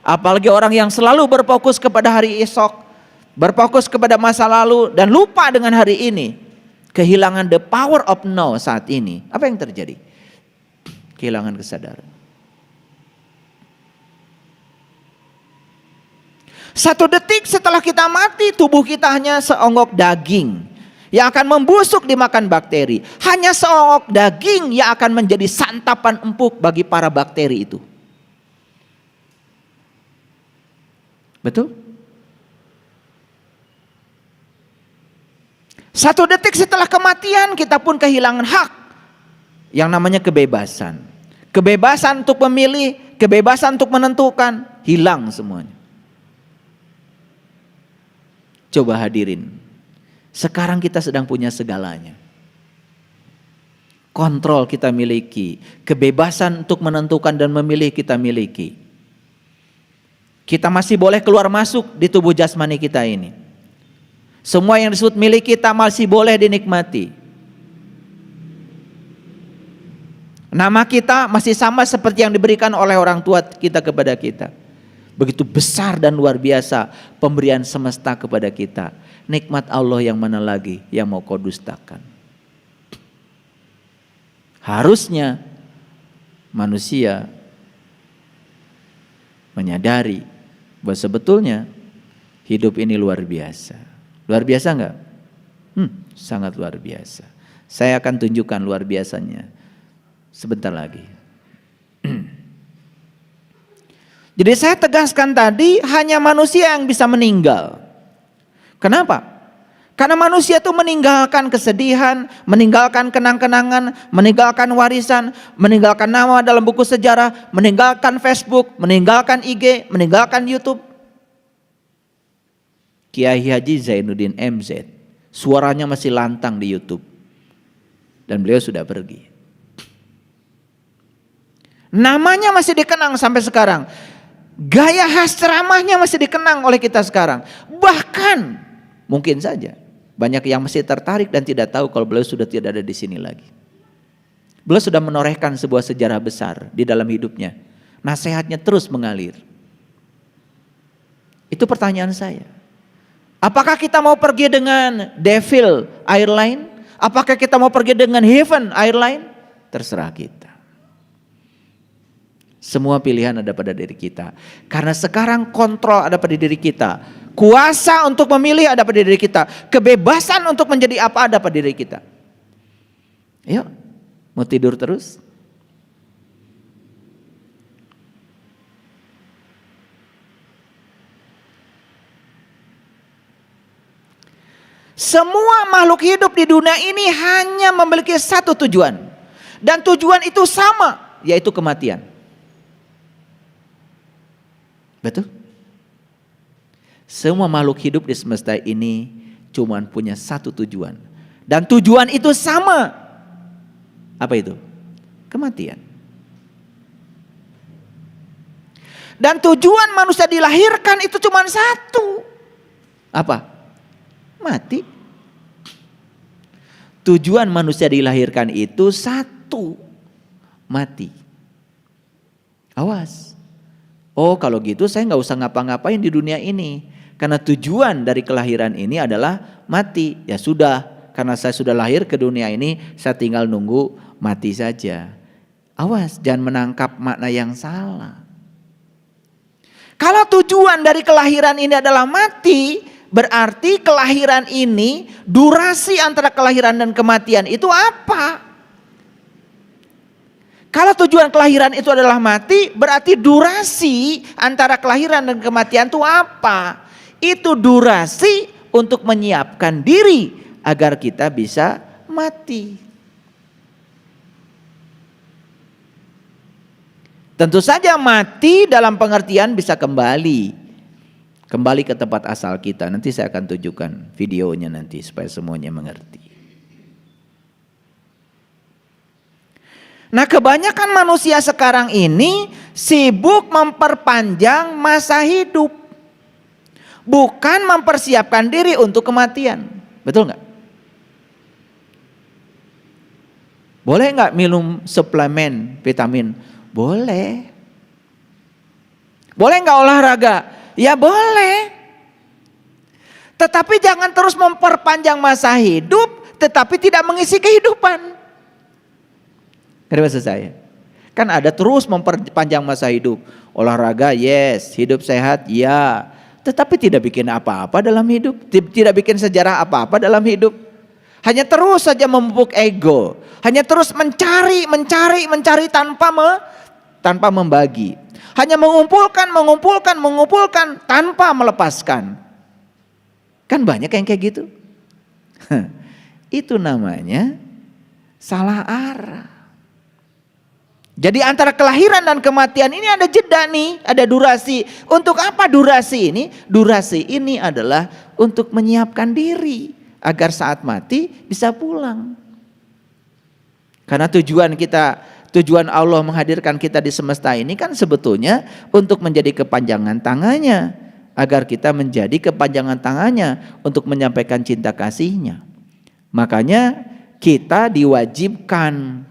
Apalagi orang yang selalu berfokus kepada hari esok, berfokus kepada masa lalu dan lupa dengan hari ini, kehilangan the power of now saat ini. Apa yang terjadi? Kehilangan kesadaran. 1 detik setelah kita mati, tubuh kita hanya seonggok daging yang akan membusuk dimakan bakteri. Hanya seonggok daging yang akan menjadi santapan empuk bagi para bakteri itu. Betul? 1 detik setelah kematian kita pun kehilangan hak yang namanya kebebasan. Kebebasan untuk memilih, kebebasan untuk menentukan, hilang semuanya. Coba hadirin, sekarang kita sedang punya segalanya. Kontrol kita miliki, kebebasan untuk menentukan dan memilih kita miliki. Kita masih boleh keluar masuk di tubuh jasmani kita ini. Semua yang disebut milik kita masih boleh dinikmati. Nama kita masih sama seperti yang diberikan oleh orang tua kita kepada kita. Begitu besar dan luar biasa pemberian semesta kepada kita. Nikmat Allah yang mana lagi yang mau kau dustakan? Harusnya manusia menyadari bahwa sebetulnya hidup ini luar biasa. Luar biasa enggak? Sangat luar biasa. Saya akan tunjukkan luar biasanya sebentar lagi. Jadi saya tegaskan tadi, hanya manusia yang bisa meninggal. Kenapa? Karena manusia itu meninggalkan kesedihan, meninggalkan kenang-kenangan, meninggalkan warisan, meninggalkan nama dalam buku sejarah, meninggalkan Facebook, meninggalkan IG, meninggalkan YouTube. Kiai Haji Zainuddin MZ, suaranya masih lantang di YouTube. Dan beliau sudah pergi. Namanya masih dikenang sampai sekarang. Gaya khas ceramahnya masih dikenang oleh kita sekarang. Bahkan mungkin saja banyak yang masih tertarik dan tidak tahu kalau beliau sudah tidak ada di sini lagi. Beliau sudah menorehkan sebuah sejarah besar di dalam hidupnya. Nasihatnya terus mengalir. Itu pertanyaan saya. Apakah kita mau pergi dengan Devil Airline? Apakah kita mau pergi dengan Heaven Airline? Terserah kita. Semua pilihan ada pada diri kita. Karena sekarang kontrol ada pada diri kita. Kuasa untuk memilih ada pada diri kita. Kebebasan untuk menjadi apa ada pada diri kita. Yuk, mau tidur terus? Semua makhluk hidup di dunia ini hanya memiliki satu tujuan. Dan tujuan itu sama, yaitu kematian. Betul? Semua makhluk hidup di semesta ini cuma punya satu tujuan. Dan tujuan itu sama. Apa itu? Kematian. Dan tujuan manusia dilahirkan itu cuma satu. Apa? Mati. Tujuan manusia dilahirkan itu satu. Mati. Awas. Oh kalau gitu saya nggak usah ngapa-ngapain di dunia ini. Karena tujuan dari kelahiran ini adalah mati. Ya sudah, karena saya sudah lahir ke dunia ini, saya tinggal nunggu mati saja. Awas, jangan menangkap makna yang salah. Kalau tujuan dari kelahiran ini adalah mati, berarti kelahiran ini, durasi antara kelahiran dan kematian itu apa? Kalau tujuan kelahiran itu adalah mati, berarti durasi antara kelahiran dan kematian itu apa? Itu durasi untuk menyiapkan diri agar kita bisa mati. Tentu saja mati dalam pengertian bisa kembali ke tempat asal kita. Nanti saya akan tunjukkan videonya nanti supaya semuanya mengerti. Nah, kebanyakan manusia sekarang ini sibuk memperpanjang masa hidup, bukan mempersiapkan diri untuk kematian. Betul nggak? Boleh nggak minum suplemen vitamin? Boleh. Boleh nggak olahraga? Ya boleh. Tetapi jangan terus memperpanjang masa hidup, tetapi tidak mengisi kehidupan. Ngerti maksud saya? Kan ada terus memperpanjang masa hidup. Olahraga yes, hidup sehat ya. Tetapi tidak bikin apa-apa dalam hidup. Tidak bikin sejarah apa-apa dalam hidup. Hanya terus saja memupuk ego. Hanya terus mencari tanpa membagi. Hanya mengumpulkan tanpa melepaskan. Kan banyak yang kayak gitu. Itu namanya salah arah. Jadi antara kelahiran dan kematian ini ada jeda nih, ada durasi. Untuk apa durasi ini? Durasi ini adalah untuk menyiapkan diri agar saat mati bisa pulang. Karena tujuan Allah menghadirkan kita di semesta ini kan sebetulnya untuk menjadi kepanjangan tangannya, agar kita menjadi kepanjangan tangannya untuk menyampaikan cinta kasihnya. Makanya kita diwajibkan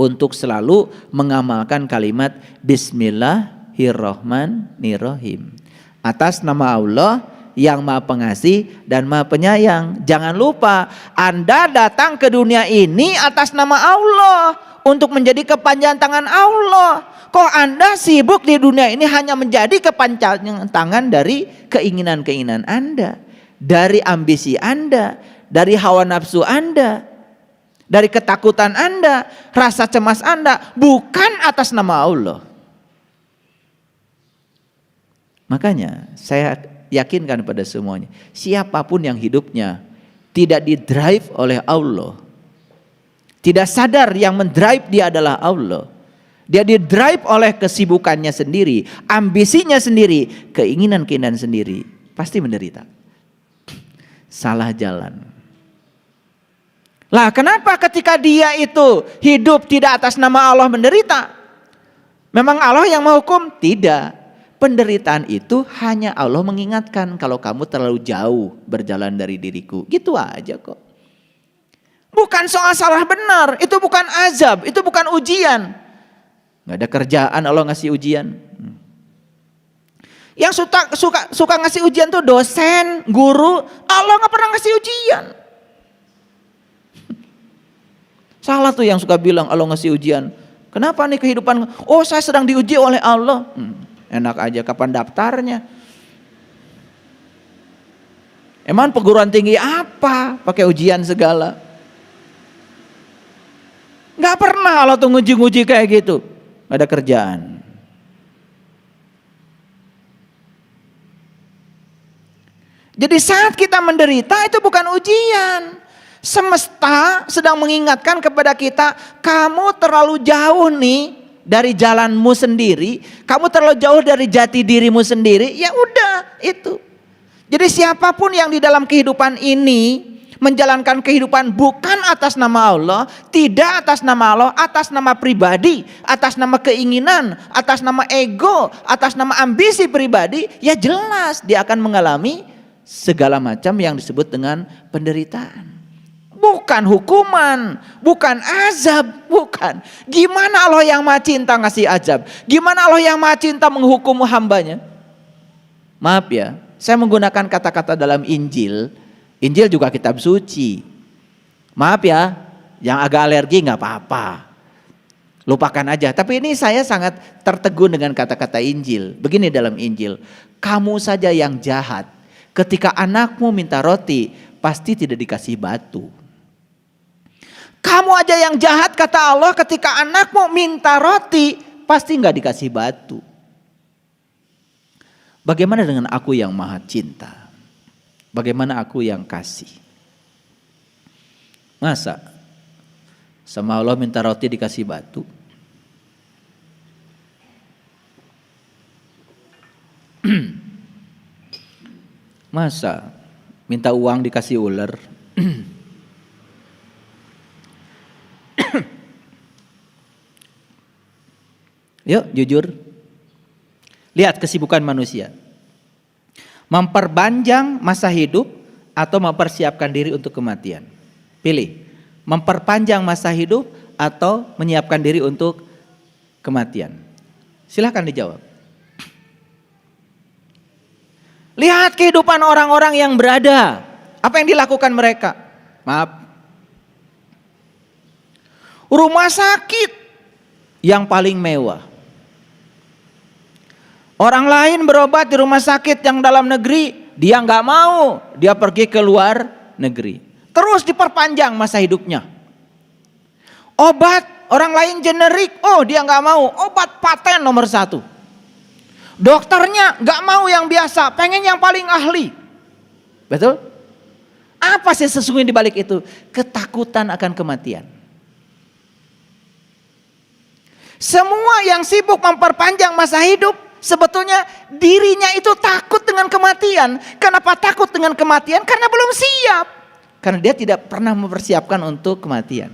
untuk selalu mengamalkan kalimat Bismillahirrahmanirrahim. Atas nama Allah yang Maha Pengasih dan Maha Penyayang. Jangan lupa, Anda datang ke dunia ini atas nama Allah, untuk menjadi kepanjangan tangan Allah. Kok Anda sibuk di dunia ini hanya menjadi kepanjangan tangan dari keinginan-keinginan Anda, dari ambisi Anda, dari hawa nafsu Anda, dari ketakutan Anda, rasa cemas Anda, bukan atas nama Allah. Makanya saya yakinkan pada semuanya, siapapun yang hidupnya tidak didrive oleh Allah, tidak sadar yang mendrive dia adalah Allah, dia didrive oleh kesibukannya sendiri, ambisinya sendiri, keinginan-keinginan sendiri, pasti menderita. Salah jalan. Lah kenapa ketika dia itu hidup tidak atas nama Allah menderita? Memang Allah yang menghukum? Tidak. Penderitaan itu hanya Allah mengingatkan, kalau kamu terlalu jauh berjalan dari diriku. Gitu aja kok. Bukan soal salah benar, itu bukan azab, itu bukan ujian. Gak ada kerjaan Allah ngasih ujian. Yang suka ngasih ujian tuh dosen, guru. Allah gak pernah ngasih ujian. Salah tuh yang suka bilang Allah ngasih ujian. Kenapa nih kehidupan? Oh, saya sedang diuji oleh Allah. Enak aja, kapan daftarnya? Emang perguruan tinggi apa? Pakai ujian segala. Gak pernah Allah tuh nguji-nguji kayak gitu. Gak ada kerjaan. Jadi saat kita menderita itu bukan ujian. Semesta sedang mengingatkan kepada kita, kamu terlalu jauh nih dari jalanmu sendiri, kamu terlalu jauh dari jati dirimu sendiri. Ya udah itu. Jadi siapapun yang di dalam kehidupan ini menjalankan kehidupan bukan atas nama Allah, tidak atas nama Allah, atas nama pribadi, atas nama keinginan, atas nama ego, atas nama ambisi pribadi, ya jelas dia akan mengalami segala macam yang disebut dengan penderitaan. Bukan hukuman, bukan azab, bukan. Gimana Allah yang Maha Cinta ngasih azab? Gimana Allah yang Maha Cinta menghukum hambanya? Maaf ya, saya menggunakan kata-kata dalam Injil. Injil juga kitab suci. Maaf ya, yang agak alergi nggak apa-apa. Lupakan aja. Tapi ini saya sangat tertegun dengan kata-kata Injil. Begini dalam Injil, kamu saja yang jahat. Ketika anakmu minta roti, pasti tidak dikasih batu. Kamu aja yang jahat kata Allah, ketika anakmu minta roti pasti nggak dikasih batu. Bagaimana dengan aku yang Maha Cinta? Bagaimana aku yang kasih? Masa sama Allah minta roti dikasih batu? Masa minta uang dikasih ular? Yuk jujur, lihat kesibukan manusia. Memperpanjang masa hidup atau mempersiapkan diri untuk kematian. Pilih, memperpanjang masa hidup atau menyiapkan diri untuk kematian. Silahkan dijawab. Lihat kehidupan orang-orang yang berada. Apa yang dilakukan mereka? Maaf. Rumah sakit. yang paling mewah. Orang lain berobat di rumah sakit yang dalam negeri, dia nggak mau, dia pergi ke luar negeri. Terus diperpanjang masa hidupnya. Obat orang lain generik, oh dia nggak mau, obat paten nomor 1. Dokternya nggak mau yang biasa, pengen yang paling ahli. Betul? Apa sih sesungguhnya di balik itu? Ketakutan akan kematian. Semua yang sibuk memperpanjang masa hidup, sebetulnya dirinya itu takut dengan kematian. Kenapa takut dengan kematian? Karena belum siap. Karena dia tidak pernah mempersiapkan untuk kematian.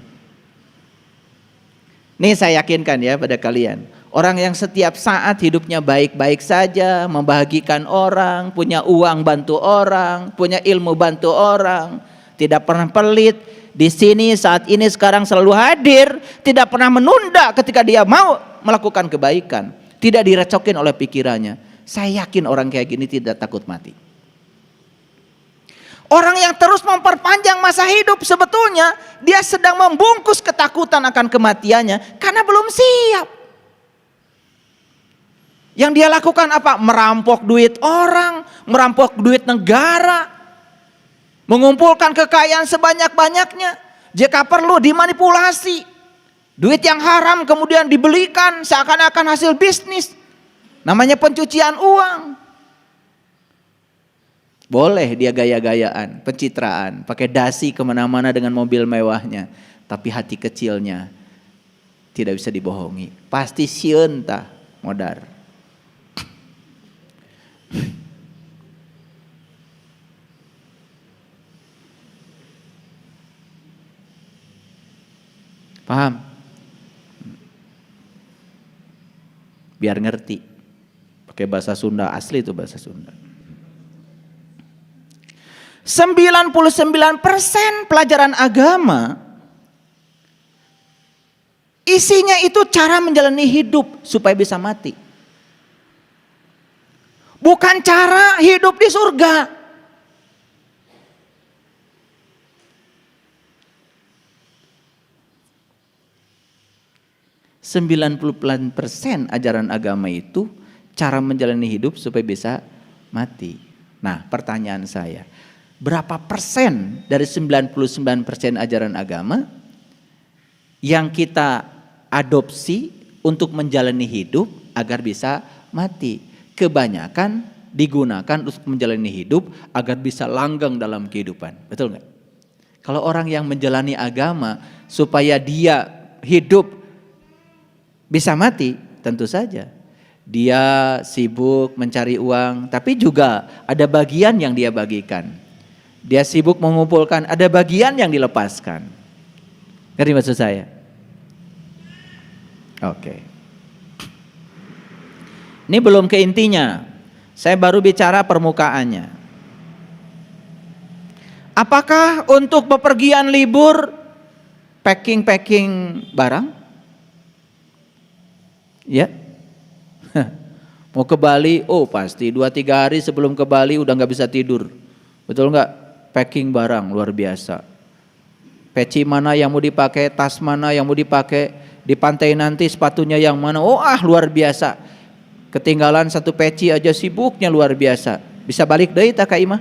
Nih saya yakinkan ya pada kalian. Orang yang setiap saat hidupnya baik-baik saja, membahagikan orang, punya uang bantu orang, punya ilmu bantu orang, tidak pernah pelit, di sini saat ini sekarang selalu hadir, tidak pernah menunda ketika dia mau melakukan kebaikan, tidak direcokin oleh pikirannya. Saya yakin orang kayak gini tidak takut mati. Orang yang terus memperpanjang masa hidup sebetulnya dia sedang membungkus ketakutan akan kematiannya karena belum siap. Yang dia lakukan apa? Merampok duit orang, merampok duit negara, mengumpulkan kekayaan sebanyak-banyaknya. Jika perlu dimanipulasi, duit yang haram kemudian dibelikan seakan-akan hasil bisnis. Namanya pencucian uang. Boleh dia gaya-gayaan, pencitraan, pakai dasi kemana-mana dengan mobil mewahnya. Tapi hati kecilnya tidak bisa dibohongi. Pasti sieun tah modar. Paham? Biar ngerti. Pakai bahasa Sunda, asli itu bahasa Sunda. 99% pelajaran agama isinya itu cara menjalani hidup supaya bisa mati. Bukan cara hidup di surga. %90 ajaran agama itu cara menjalani hidup supaya bisa mati. Nah, pertanyaan saya, berapa persen dari 99% ajaran agama yang kita adopsi untuk menjalani hidup agar bisa mati? Kebanyakan digunakan untuk menjalani hidup agar bisa langgeng dalam kehidupan. Betul nggak? Kalau orang yang menjalani agama supaya dia hidup bisa mati, tentu saja dia sibuk mencari uang, tapi juga ada bagian yang dia bagikan. Dia sibuk mengumpulkan, ada bagian yang dilepaskan. Ngerti maksud saya? Oke. Ini belum ke intinya. Saya baru bicara permukaannya. Apakah untuk bepergian libur packing barang? Ya. Mau ke Bali, oh pasti 2-3 hari sebelum ke Bali udah gak bisa tidur. Betul gak? Packing barang luar biasa. Peci mana yang mau dipakai, tas mana yang mau dipakai, di pantai nanti sepatunya yang mana, oh luar biasa. Ketinggalan satu peci aja sibuknya luar biasa. Bisa balik deui tak Kak Imah?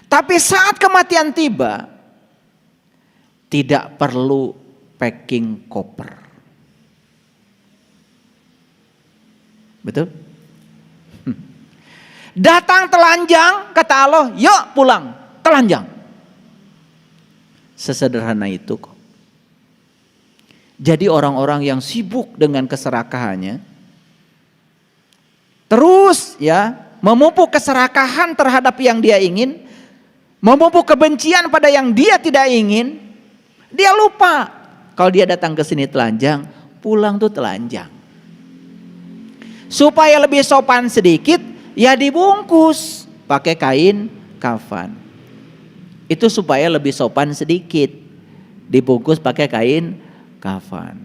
Tapi saat kematian tiba, tidak perlu packing koper. Betul? Datang telanjang, kata Allah, yuk pulang, telanjang. Sesederhana itu kok. Jadi orang-orang yang sibuk dengan keserakahannya, terus ya memupuk keserakahan terhadap yang dia ingin, memupuk kebencian pada yang dia tidak ingin, dia lupa kalau dia datang ke sini telanjang, pulang tuh telanjang. Supaya lebih sopan sedikit, ya dibungkus pakai kain kafan. Itu supaya lebih sopan sedikit, dibungkus pakai kain kafan.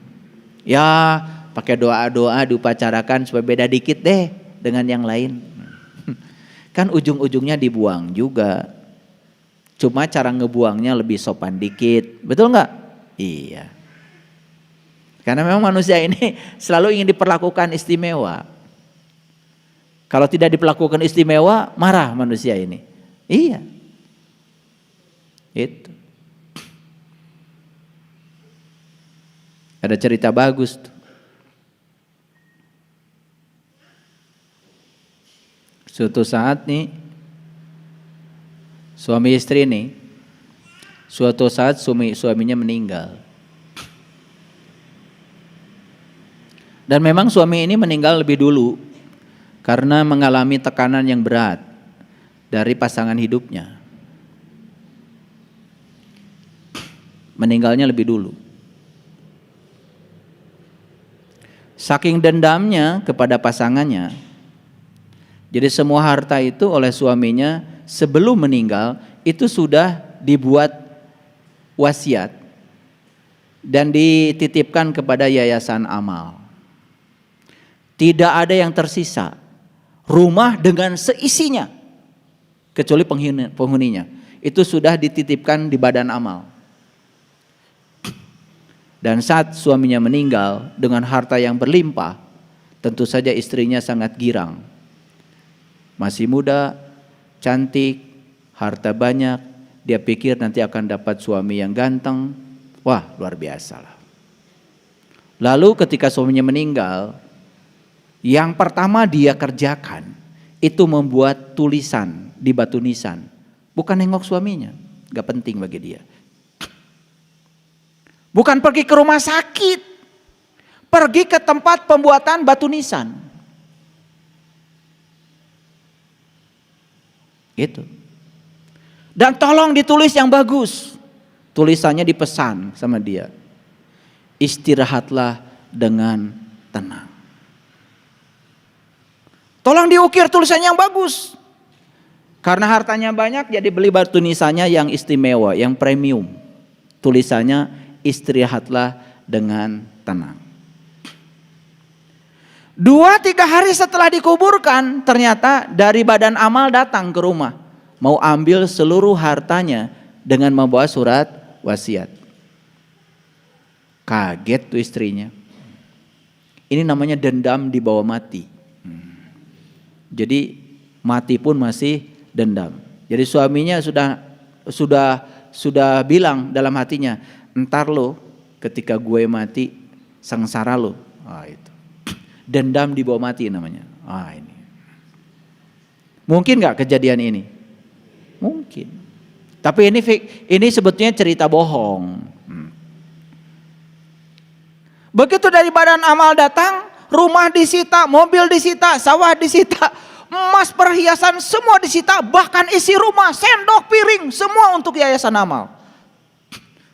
Ya pakai doa-doa diupacarakan supaya beda dikit deh dengan yang lain. Kan ujung-ujungnya dibuang juga. Cuma cara ngebuangnya lebih sopan dikit. Betul nggak? Iya. Karena memang manusia ini selalu ingin diperlakukan istimewa. Kalau tidak diperlakukan istimewa, marah manusia ini. Iya. Itu. Ada cerita bagus tuh. Suatu saat nih, suami istri nih, suatu saat suaminya meninggal. Dan memang suami ini meninggal lebih dulu karena mengalami tekanan yang berat dari pasangan hidupnya. Meninggalnya lebih dulu. Saking dendamnya kepada pasangannya, jadi semua harta itu oleh suaminya sebelum meninggal itu sudah dibuat wasiat dan dititipkan kepada yayasan amal. Tidak ada yang tersisa. Rumah dengan seisinya, kecuali penghuninya, itu sudah dititipkan di badan amal. Dan saat suaminya meninggal dengan harta yang berlimpah, tentu saja istrinya sangat girang. Masih muda, cantik, harta banyak, dia pikir nanti akan dapat suami yang ganteng. Wah, luar biasa lah. Lalu ketika suaminya meninggal, yang pertama dia kerjakan itu membuat tulisan di batu nisan. Bukan nengok suaminya, gak penting bagi dia. Bukan pergi ke rumah sakit, pergi ke tempat pembuatan batu nisan. Itu. Dan tolong ditulis yang bagus. Tulisannya dipesan sama dia. Istirahatlah dengan tenang. Tolong diukir tulisannya yang bagus. Karena hartanya banyak jadi beli batu nisannya yang istimewa, yang premium. Tulisannya istirahatlah dengan tenang. 2-3 hari setelah dikuburkan, ternyata dari badan amal datang ke rumah. Mau ambil seluruh hartanya dengan membawa surat wasiat. Kaget tuh istrinya. Ini namanya dendam di bawah mati. Jadi mati pun masih dendam. Jadi suaminya sudah bilang dalam hatinya, entar lo ketika gue mati sengsara lo. Itu. Dendam di bawah mati namanya. Ini. Mungkin nggak kejadian ini? Mungkin. Tapi ini sebetulnya cerita bohong. Begitu dari badan amal datang, rumah disita, mobil disita, sawah disita, emas perhiasan semua disita, bahkan isi rumah, sendok, piring, semua untuk yayasan amal.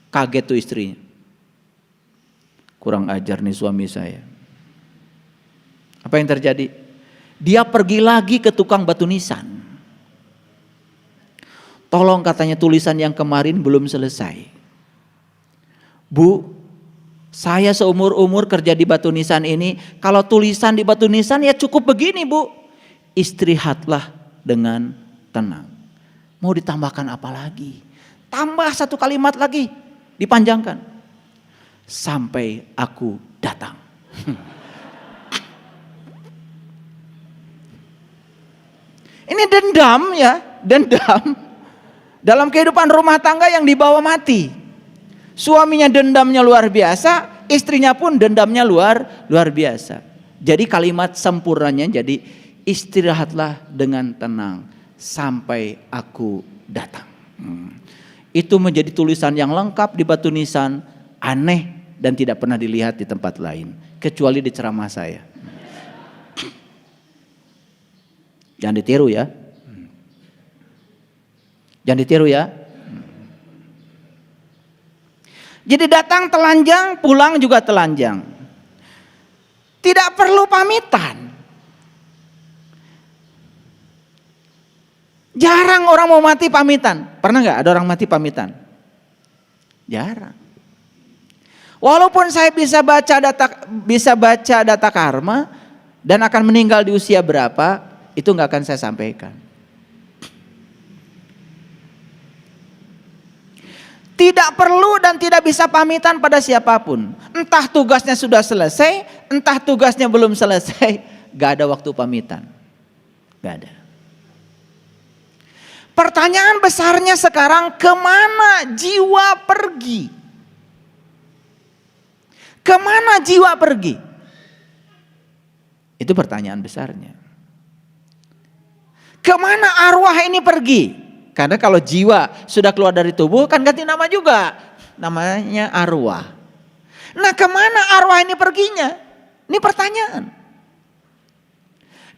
Kaget tuh istrinya. Kurang ajar nih suami saya. Apa yang terjadi? Dia pergi lagi ke tukang batu nisan. Tolong katanya tulisan yang kemarin belum selesai. Bu, saya seumur-umur kerja di batu nisan ini, kalau tulisan di batu nisan ya cukup begini Bu. Istirahatlah dengan tenang. Mau ditambahkan apa lagi? Tambah satu kalimat lagi, dipanjangkan. Sampai aku datang. Ini dendam ya, dendam. Dalam kehidupan rumah tangga yang dibawa mati. Suaminya dendamnya luar biasa, istrinya pun dendamnya luar biasa. Jadi kalimat sempurnanya jadi istirahatlah dengan tenang sampai aku datang. Itu menjadi tulisan yang lengkap di batu nisan, aneh dan tidak pernah dilihat di tempat lain kecuali di ceramah saya. Jangan ditiru ya. Jangan ditiru ya. Jadi datang telanjang, pulang juga telanjang. Tidak perlu pamitan. Jarang orang mau mati pamitan. Pernah nggak ada orang mati pamitan? Jarang. Walaupun saya bisa baca data karma dan akan meninggal di usia berapa, itu nggak akan saya sampaikan. Tidak perlu dan tidak bisa pamitan pada siapapun. Entah tugasnya sudah selesai, entah tugasnya belum selesai, gak ada waktu pamitan. Gak ada. Pertanyaan besarnya sekarang, kemana jiwa pergi? Kemana jiwa pergi? Itu pertanyaan besarnya. Kemana arwah ini pergi? Karena kalau jiwa sudah keluar dari tubuh kan ganti nama juga. Namanya arwah. Nah, kemana arwah ini perginya? Ini pertanyaan.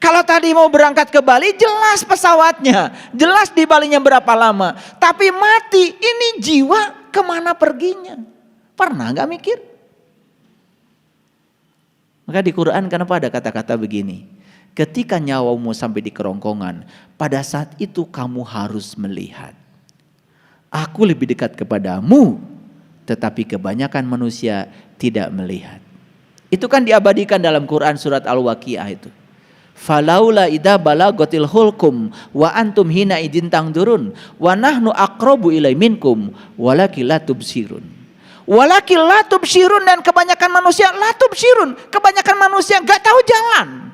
Kalau tadi mau berangkat ke Bali, jelas pesawatnya. Jelas di Balinya berapa lama. Tapi mati, ini jiwa kemana perginya? Pernah gak mikir? Maka di Quran kenapa ada kata-kata begini? Ketika nyawamu sampai di kerongkongan, pada saat itu kamu harus melihat. Aku lebih dekat kepadamu, tetapi kebanyakan manusia tidak melihat. Itu kan diabadikan dalam Quran surat Al-Waqiah itu. Falaula idza balagatil hulkum wa antum hina idin tangdurun wa nahnu aqrabu ilai minkum walakin la tubsirun. Walakin la tubsirun, dan kebanyakan manusia la tubsirun. Kebanyakan manusia enggak tahu jalan.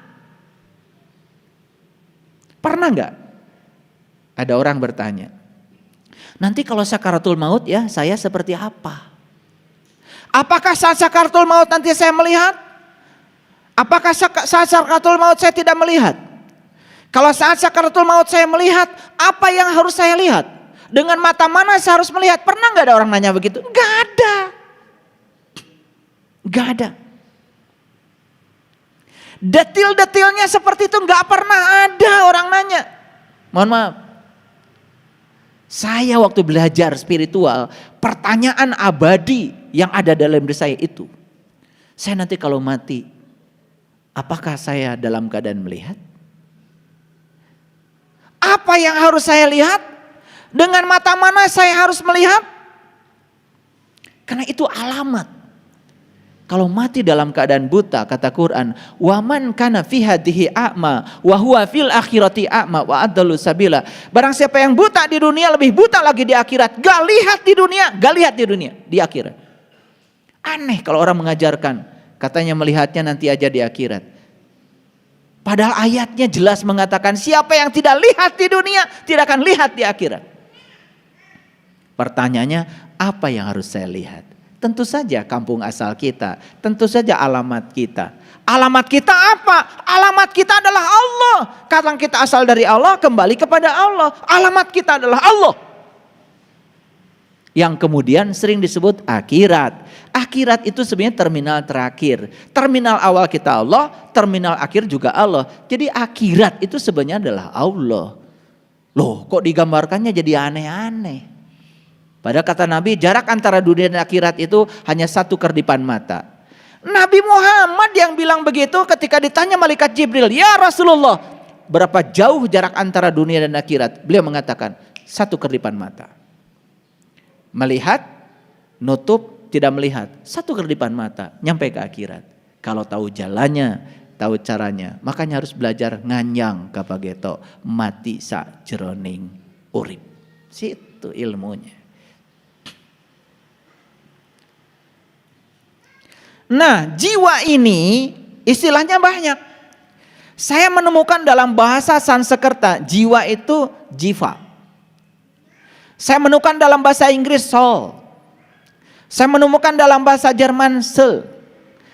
Pernah enggak ada orang bertanya, nanti kalau sakaratul maut ya saya seperti apa? Apakah saat sakaratul maut nanti saya melihat? Apakah saat sakaratul maut saya tidak melihat? Kalau saat sakaratul maut saya melihat, apa yang harus saya lihat? Dengan mata mana saya harus melihat? Pernah enggak ada orang nanya begitu? Enggak ada. Enggak ada. Detil-detilnya seperti itu enggak pernah ada orang nanya. Mohon maaf. Saya waktu belajar spiritual, pertanyaan abadi yang ada dalam diri saya itu. Saya nanti kalau mati, apakah saya dalam keadaan melihat? Apa yang harus saya lihat? Dengan mata mana saya harus melihat? Karena itu alamat. Kalau mati dalam keadaan buta, kata Quran, waman kana fi hadhihi a'ma wa huwa fil akhirati a'ma wa adallu sabila. Barang siapa yang buta di dunia lebih buta lagi di akhirat. Gak lihat di dunia, gak lihat di dunia, di akhirat. Aneh kalau orang mengajarkan, katanya melihatnya nanti aja di akhirat. Padahal ayatnya jelas mengatakan siapa yang tidak lihat di dunia tidak akan lihat di akhirat. Pertanyaannya, apa yang harus saya lihat? Tentu saja kampung asal kita, tentu saja alamat kita. Alamat kita apa? Alamat kita adalah Allah. Karena kita asal dari Allah, kembali kepada Allah. Alamat kita adalah Allah. Yang kemudian sering disebut akhirat. Akhirat itu sebenarnya terminal terakhir. Terminal awal kita Allah, terminal akhir juga Allah. Jadi akhirat itu sebenarnya adalah Allah. Loh, kok digambarkannya jadi aneh-aneh? Padahal kata Nabi, jarak antara dunia dan akhirat itu hanya satu kerdipan mata. Nabi Muhammad yang bilang begitu ketika ditanya malaikat Jibril, ya Rasulullah, berapa jauh jarak antara dunia dan akhirat? Beliau mengatakan, satu kerdipan mata. Melihat, nutup, tidak melihat. Satu kerdipan mata, nyampe ke akhirat. Kalau tahu jalannya, tahu caranya, makanya harus belajar nganyang kapageto, mati sak jeroning urip. Situ ilmunya. Nah, jiwa ini istilahnya banyak. Saya menemukan dalam bahasa Sanskerta, jiwa itu jiva. Saya menemukan dalam bahasa Inggris soul. Saya menemukan dalam bahasa Jerman soul.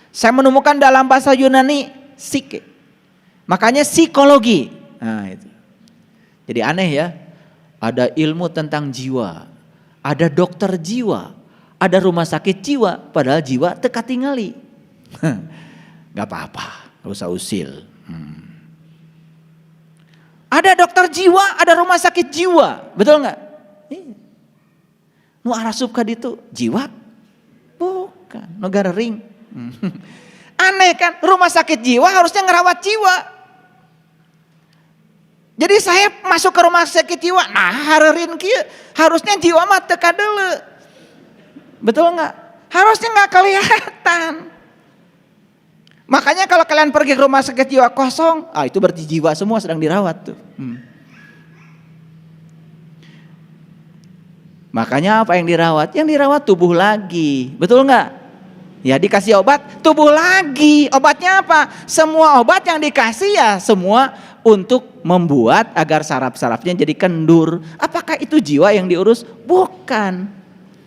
Saya menemukan dalam bahasa Yunani psyche. Makanya psikologi. Nah, itu. Jadi aneh ya. Ada ilmu tentang jiwa. Ada dokter jiwa. Ada rumah sakit jiwa, padahal jiwa teka tingali. Gak apa-apa, gak usah usil. Ada dokter jiwa, ada rumah sakit jiwa, betul gak? Nu arasupka itu jiwa? Bukan, negara ring. Aneh kan, rumah sakit jiwa harusnya ngerawat jiwa. Jadi saya masuk ke rumah sakit jiwa, nah harerin kieu, harusnya jiwa mah teka deuleu. Betul nggak? Harusnya nggak kelihatan. Makanya kalau kalian pergi ke rumah sakit jiwa kosong, itu berarti jiwa semua sedang dirawat tuh. Makanya apa yang dirawat? Yang dirawat tubuh lagi. Betul nggak? Ya dikasih obat, tubuh lagi. Obatnya apa? Semua obat yang dikasih ya semua untuk membuat agar saraf-sarafnya jadi kendur. Apakah itu jiwa yang diurus? Bukan.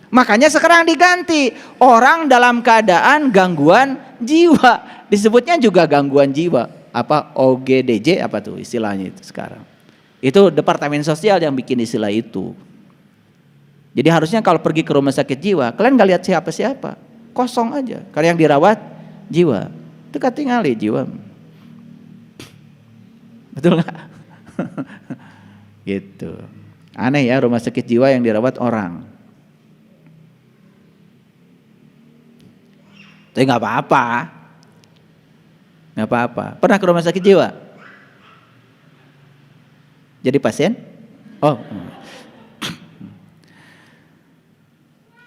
Makanya sekarang diganti. Orang dalam keadaan gangguan jiwa. Disebutnya juga gangguan jiwa. Apa OGDJ apa tuh istilahnya itu sekarang. Itu Departemen Sosial yang bikin istilah itu. Jadi harusnya kalau pergi ke rumah sakit jiwa, kalian gak lihat siapa-siapa, kosong aja. Karena yang dirawat jiwa, itu ketinggalan jiwa. Betul nggak? Gitu. Aneh ya rumah sakit jiwa yang dirawat orang. Tapi nggak apa-apa, nggak apa-apa. Pernah ke rumah sakit jiwa? Jadi pasien? Oh.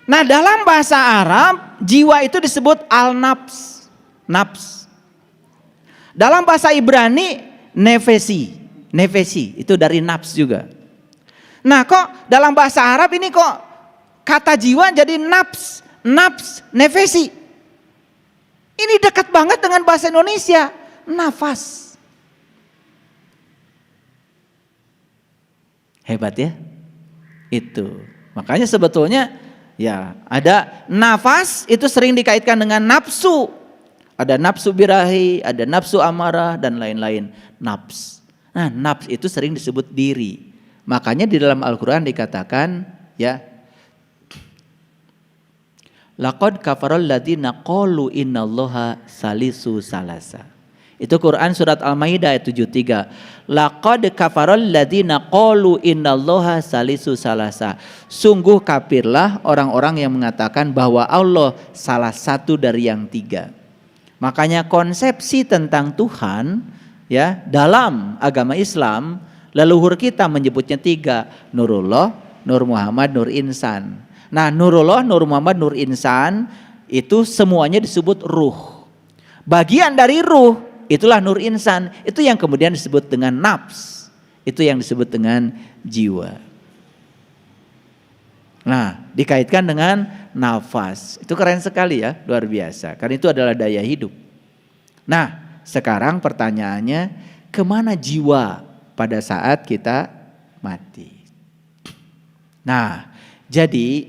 Nah dalam bahasa Arab jiwa itu disebut al-nafs, nafs. Dalam bahasa Ibrani nefesi itu dari nafs juga. Nah kok dalam bahasa Arab ini kok kata jiwa jadi nafs, nefesi. Ini dekat banget dengan bahasa Indonesia, nafas. Hebat ya, itu. Makanya sebetulnya ya, ada nafas itu sering dikaitkan dengan nafsu. Ada nafsu birahi, ada nafsu amarah dan lain-lain. Nafs. Nah, nafs itu sering disebut diri. Makanya di dalam Al-Qur'an dikatakan ya, laqad kafaral ladzina qalu innallaha salisu salasa. Itu Quran surat Al-Maidah ayat 73. Laqad kafaral ladzina qalu innallaha salisu salasa. Sungguh kafirlah orang-orang yang mengatakan bahwa Allah salah satu dari yang tiga. Makanya konsepsi tentang Tuhan ya dalam agama Islam leluhur kita menyebutnya tiga, Nurullah, Nur Muhammad, Nur Insan. Nah, Nurullah, Nur Muhammad, Nur Insan itu semuanya disebut ruh. Bagian dari ruh itulah Nur Insan, itu yang kemudian disebut dengan nafs, itu yang disebut dengan jiwa. Nah, dikaitkan dengan nafas, itu keren sekali ya, luar biasa, karena itu adalah daya hidup. Nah, sekarang pertanyaannya, kemana jiwa pada saat kita mati? Nah, jadi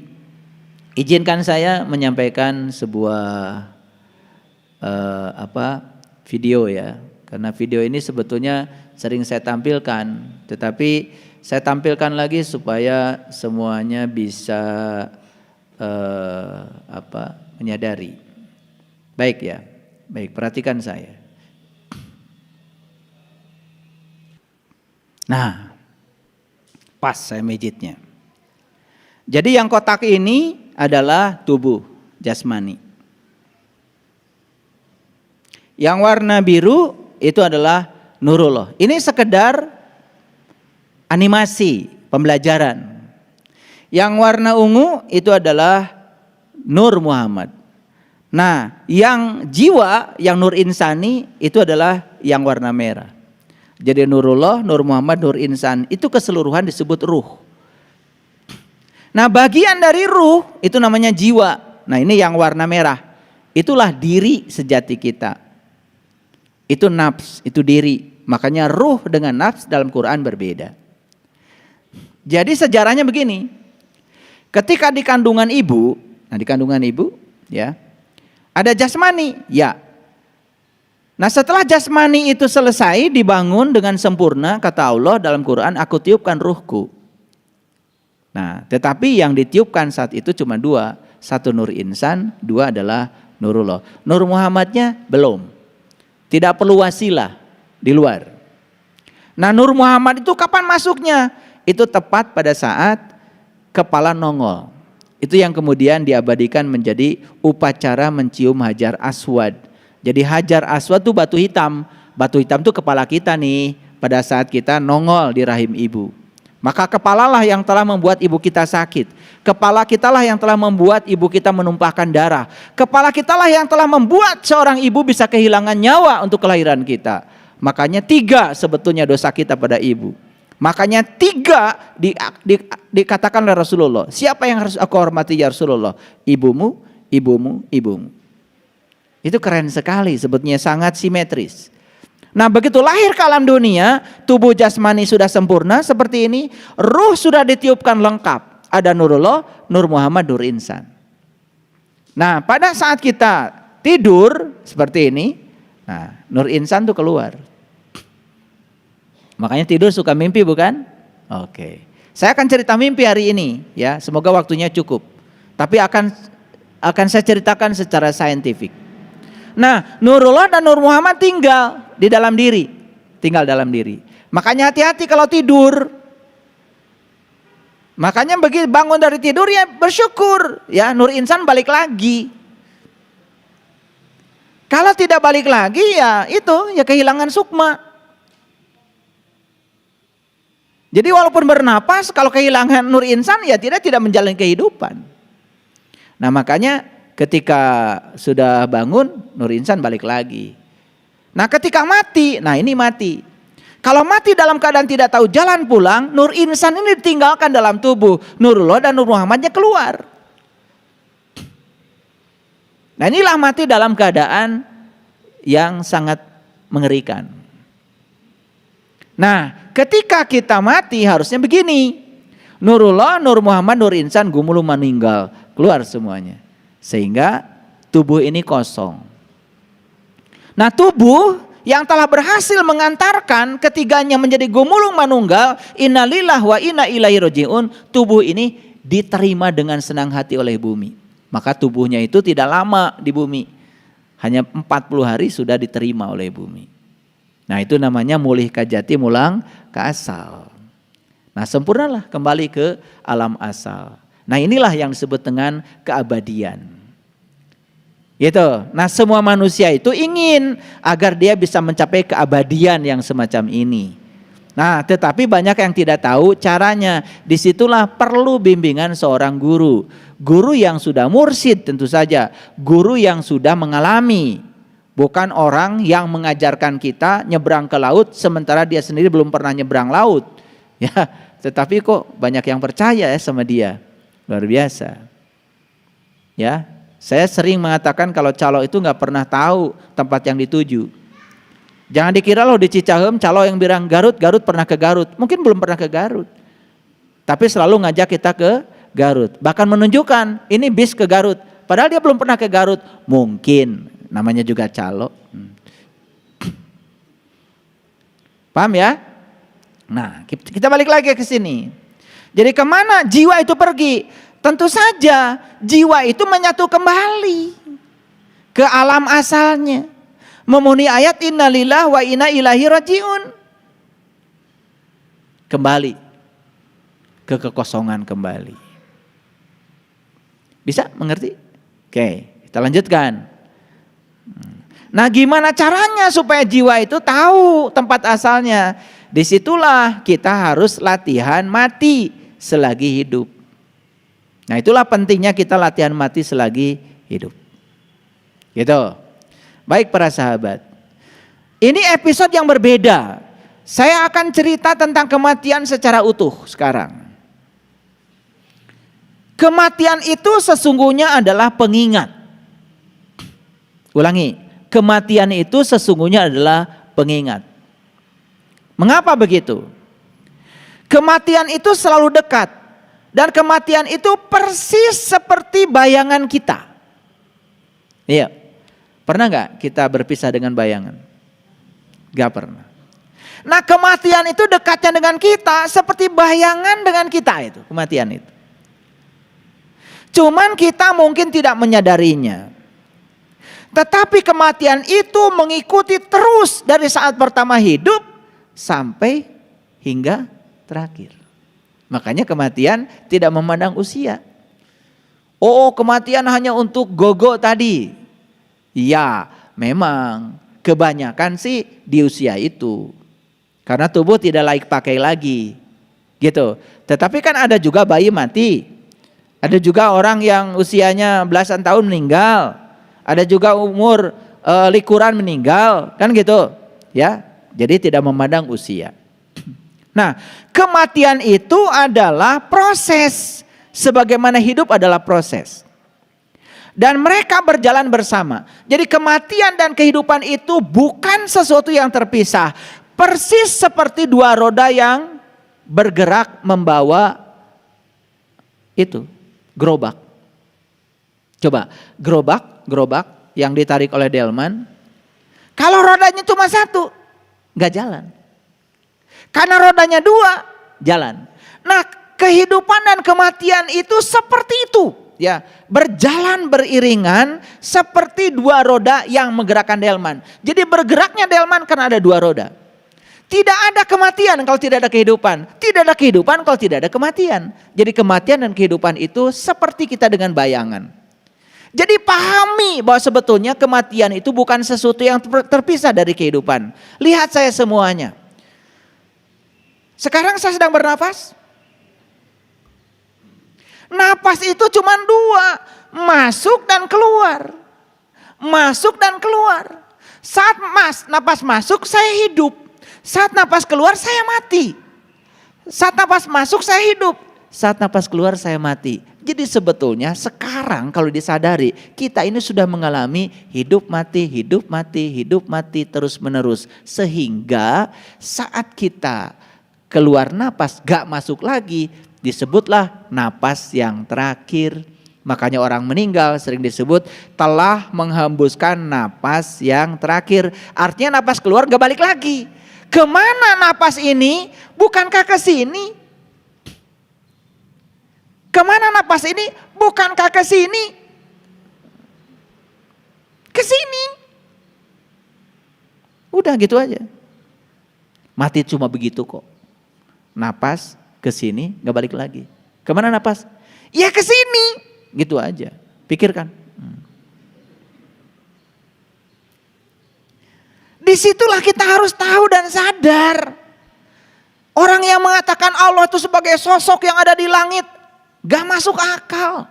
izinkan saya menyampaikan sebuah video ya, karena video ini sebetulnya sering saya tampilkan, tetapi saya tampilkan lagi supaya semuanya bisa menyadari. Baik ya, baik, perhatikan saya. Nah, pas saya mijitnya. Jadi yang kotak ini adalah tubuh jasmani. Yang warna biru itu adalah Nurullah. Ini sekedar animasi, pembelajaran. Yang warna ungu itu adalah Nur Muhammad. Nah, yang jiwa, yang Nur Insani itu adalah yang warna merah. Jadi Nurullah, Nur Muhammad, Nur Insan itu keseluruhan disebut ruh. Nah, bagian dari ruh itu namanya jiwa. Nah, ini yang warna merah. Itulah diri sejati kita. Itu nafs, itu diri. Makanya ruh dengan nafs dalam Quran berbeda. Jadi sejarahnya begini. Ketika di kandungan ibu, nah di kandungan ibu ya, ada jasmani, ya. Nah, setelah jasmani itu selesai dibangun dengan sempurna, kata Allah dalam Quran, aku tiupkan ruhku. Nah, tetapi yang ditiupkan saat itu cuma dua. Satu Nur Insan, dua adalah Nurullah. Nur Muhammadnya belum. Tidak perlu wasilah di luar. Nah, Nur Muhammad itu kapan masuknya? Itu tepat pada saat kepala nongol. Itu yang kemudian diabadikan menjadi upacara mencium Hajar Aswad. Jadi Hajar Aswad itu batu hitam. Batu hitam itu kepala kita nih pada saat kita nongol di rahim ibu. Maka kepalalah yang telah membuat ibu kita sakit. Kepala kitalah yang telah membuat ibu kita menumpahkan darah. Kepala kitalah yang telah membuat seorang ibu bisa kehilangan nyawa untuk kelahiran kita. Makanya 3 sebetulnya dosa kita pada ibu. Makanya 3 dikatakan oleh Rasulullah. Siapa yang harus aku hormati ya Rasulullah? Ibumu, ibumu, ibumu. Itu keren sekali, sebetulnya sangat simetris. Nah begitu lahir ke alam dunia, tubuh jasmani sudah sempurna seperti ini, ruh sudah ditiupkan lengkap. Ada Nurullah, Nur Muhammad, Nur Insan. Nah pada saat kita tidur seperti ini, nah Nur Insan tuh keluar. Makanya tidur suka mimpi bukan? Oke. Saya akan cerita mimpi hari ini ya, semoga waktunya cukup. Tapi akan saya ceritakan secara saintifik. Nah, Nurullah dan Nur Muhammad tinggal di dalam diri. Tinggal dalam diri. Makanya hati-hati kalau tidur. Makanya begitu bangun dari tidur ya bersyukur. Ya, Nur Insan balik lagi. Kalau tidak balik lagi ya itu ya kehilangan sukma. Jadi walaupun bernapas, kalau kehilangan Nur Insan ya tidak menjalani kehidupan. Nah makanya ketika sudah bangun, Nur Insan balik lagi. Nah ketika mati, nah ini mati. Kalau mati dalam keadaan tidak tahu jalan pulang, Nur Insan ini ditinggalkan dalam tubuh. Nurullah dan Nur Muhammadnya keluar. Nah inilah mati dalam keadaan yang sangat mengerikan. Nah ketika kita mati harusnya begini. Nurullah, Nur Muhammad, Nur Insan gumulu meninggal. Keluar semuanya. Sehingga tubuh ini kosong. Nah tubuh yang telah berhasil mengantarkan ketiganya menjadi gumulung manunggal. Innalillah wa inna ilaihi rajiun. Tubuh ini diterima dengan senang hati oleh bumi. Maka tubuhnya itu tidak lama di bumi. Hanya 40 hari sudah diterima oleh bumi. Nah itu namanya mulih kajati mulang ke asal. Nah sempurnalah kembali ke alam asal. Nah inilah yang disebut dengan keabadian. Gitu. Nah semua manusia itu ingin agar dia bisa mencapai keabadian yang semacam ini. Nah tetapi banyak yang tidak tahu caranya. Disitulah perlu bimbingan seorang guru. Guru yang sudah mursyid tentu saja. Guru yang sudah mengalami. Bukan orang yang mengajarkan kita nyebrang ke laut sementara dia sendiri belum pernah nyebrang laut. Ya, tetapi kok banyak yang percaya ya sama dia. Luar biasa. Ya, saya sering mengatakan kalau calo itu nggak pernah tahu tempat yang dituju. Jangan dikira loh di Cicahem calo yang bilang Garut pernah ke Garut. Mungkin belum pernah ke Garut. Tapi selalu ngajak kita ke Garut. Bahkan menunjukkan ini bis ke Garut. Padahal dia belum pernah ke Garut. Mungkin. Namanya juga calo. Paham ya? Nah kita balik lagi ke sini. Jadi kemana jiwa itu pergi? Tentu saja jiwa itu menyatu kembali ke alam asalnya. Memenuhi ayat innalillah wa inna ilaihi rajiun. Kembali ke kekosongan kembali. Bisa mengerti? Oke, kita lanjutkan. Nah gimana caranya supaya jiwa itu tahu tempat asalnya? Disitulah kita harus latihan mati selagi hidup. Nah itulah pentingnya kita latihan mati selagi hidup. Gitu. Baik para sahabat. Ini episode yang berbeda. Saya akan cerita tentang kematian secara utuh sekarang. Kematian itu sesungguhnya adalah pengingat. Ulangi, kematian itu sesungguhnya adalah pengingat. Mengapa begitu? Kematian itu selalu dekat. Dan kematian itu persis seperti bayangan kita. Iya. Pernah gak kita berpisah dengan bayangan? Gak pernah. Nah kematian itu dekatnya dengan kita seperti bayangan dengan kita itu. Kematian itu. Cuman kita mungkin tidak menyadarinya. Tetapi kematian itu mengikuti terus dari saat pertama hidup sampai hingga terakhir. Makanya kematian tidak memandang usia. Oh kematian hanya untuk gogo tadi. Ya memang kebanyakan sih di usia itu. Karena tubuh tidak layak pakai lagi. Gitu. Tetapi kan ada juga bayi mati. Ada juga orang yang usianya belasan tahun meninggal. Ada juga umur likuran meninggal, kan gitu, ya. Jadi tidak memandang usia. Nah, kematian itu adalah proses. Sebagaimana hidup adalah proses. Dan mereka berjalan bersama. Jadi kematian dan kehidupan itu bukan sesuatu yang terpisah. Persis seperti dua roda yang bergerak membawa itu, gerobak. Coba, gerobak yang ditarik oleh delman. Kalau rodanya cuma satu, nggak jalan. Karena rodanya dua, jalan. Nah, kehidupan dan kematian itu seperti itu. Ya, berjalan beriringan seperti dua roda yang menggerakkan delman. Jadi bergeraknya delman karena ada dua roda. Tidak ada kematian kalau tidak ada kehidupan. Tidak ada kehidupan kalau tidak ada kematian. Jadi kematian dan kehidupan itu seperti kita dengan bayangan. Jadi pahami bahwa sebetulnya kematian itu bukan sesuatu yang terpisah dari kehidupan. Lihat saya semuanya. Sekarang saya sedang bernafas. Napas itu cuma dua, masuk dan keluar. Masuk dan keluar. Saat napas masuk saya hidup. Saat napas keluar saya mati. Saat napas masuk saya hidup. Saat napas keluar saya mati. Jadi sebetulnya sekarang kalau disadari kita ini sudah mengalami hidup mati terus menerus. Sehingga saat kita keluar napas gak masuk lagi. Disebutlah napas yang terakhir. Makanya orang meninggal sering disebut telah menghembuskan napas yang terakhir. Artinya napas keluar gak balik lagi. Kemana napas ini? Bukankah ke sini? Kemana napas ini? Bukankah ke sini? Ke sini. Udah gitu aja. Mati cuma begitu kok. Napas ke sini gak balik lagi. Kemana napas? Ya ke sini. Gitu aja. Pikirkan. Disitulah kita harus tahu dan sadar. Orang yang mengatakan Allah itu sebagai sosok yang ada di langit gak masuk akal.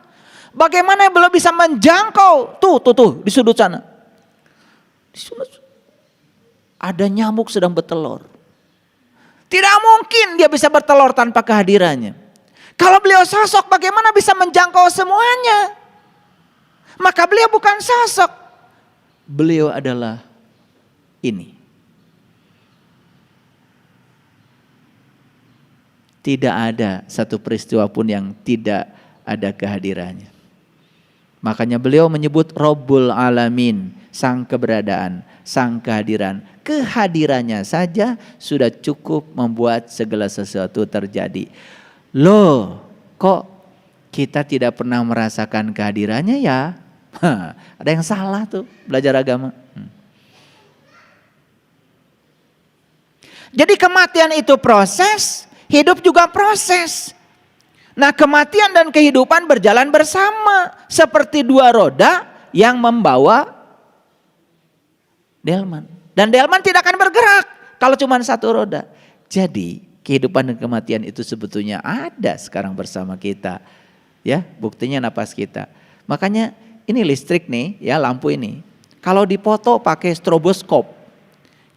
Bagaimana belum bisa menjangkau? Tuh di sudut sana. Di sudut. Ada nyamuk sedang bertelur. Tidak mungkin dia bisa bertelur tanpa kehadirannya. Kalau beliau sosok bagaimana bisa menjangkau semuanya? Maka beliau bukan sosok. Beliau adalah ini. Tidak ada satu peristiwa pun yang tidak ada kehadirannya. Makanya beliau menyebut Rabbul Alamin, sang keberadaan, sang kehadiran. Kehadirannya saja sudah cukup membuat segala sesuatu terjadi. Loh, kok kita tidak pernah merasakan kehadirannya ya? Ada yang salah tuh belajar agama. Jadi kematian itu proses, hidup juga proses. Nah, kematian dan kehidupan berjalan bersama seperti dua roda yang membawa delman. Dan delman tidak akan bergerak kalau cuma satu roda. Jadi kehidupan dan kematian itu sebetulnya ada sekarang bersama kita. Ya, buktinya napas kita. Makanya ini listrik nih, ya lampu ini. Kalau dipoto pakai stroboskop,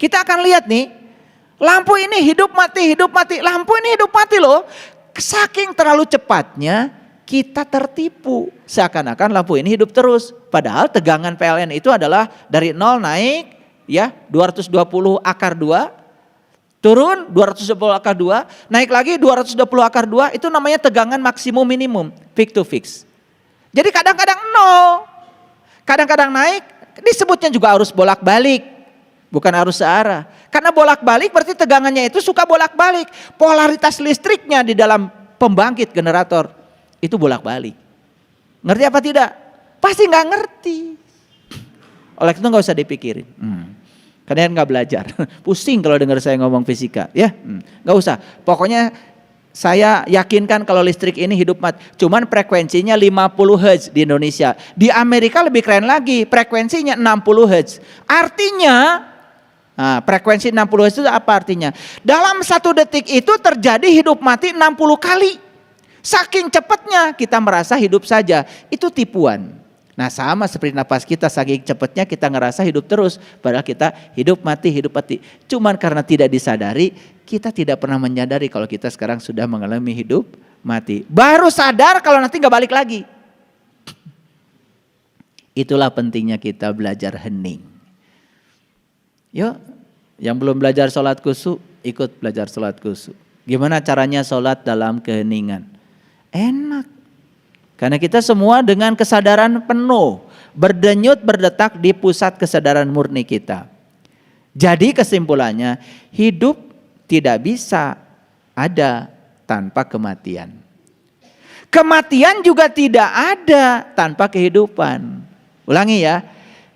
kita akan lihat nih, lampu ini hidup mati. Lampu ini hidup mati loh. Saking terlalu cepatnya kita tertipu. Seakan-akan lampu ini hidup terus. Padahal tegangan PLN itu adalah dari 0 naik ya 220 akar 2. Turun 220 akar 2. Naik lagi 220 akar 2. Itu namanya tegangan maksimum minimum. Peak to fix. Jadi kadang-kadang 0. Kadang-kadang naik. Disebutnya juga arus bolak-balik. Bukan arus searah. Karena bolak-balik berarti tegangannya itu suka bolak-balik. Polaritas listriknya di dalam pembangkit generator itu bolak-balik. Ngerti apa tidak? Pasti gak ngerti. Oleh itu gak usah dipikirin. Kalian gak belajar. Pusing kalau dengar saya ngomong fisika. Ya, gak usah. Pokoknya saya yakinkan kalau listrik ini hidup mati. Cuman frekuensinya 50 Hz di Indonesia. Di Amerika lebih keren lagi. Frekuensinya 60 Hz. Artinya frekuensi 60 Hz itu apa artinya? Dalam 1 detik itu terjadi hidup mati 60 kali. Saking cepatnya kita merasa hidup saja. Itu tipuan. Nah sama seperti napas kita, saking cepatnya kita ngerasa hidup terus. Padahal kita hidup mati, hidup mati. Cuman karena tidak disadari, kita tidak pernah menyadari kalau kita sekarang sudah mengalami hidup mati. Baru sadar kalau nanti gak balik lagi. Itulah pentingnya kita belajar hening. Yuk, yang belum belajar sholat khusyuk, ikut belajar sholat khusyuk. Gimana caranya sholat dalam keheningan? Enak. Karena kita semua dengan kesadaran penuh, berdenyut berdetak di pusat kesadaran murni kita. Jadi kesimpulannya, hidup tidak bisa ada tanpa kematian. Kematian juga tidak ada tanpa kehidupan. Ulangi ya,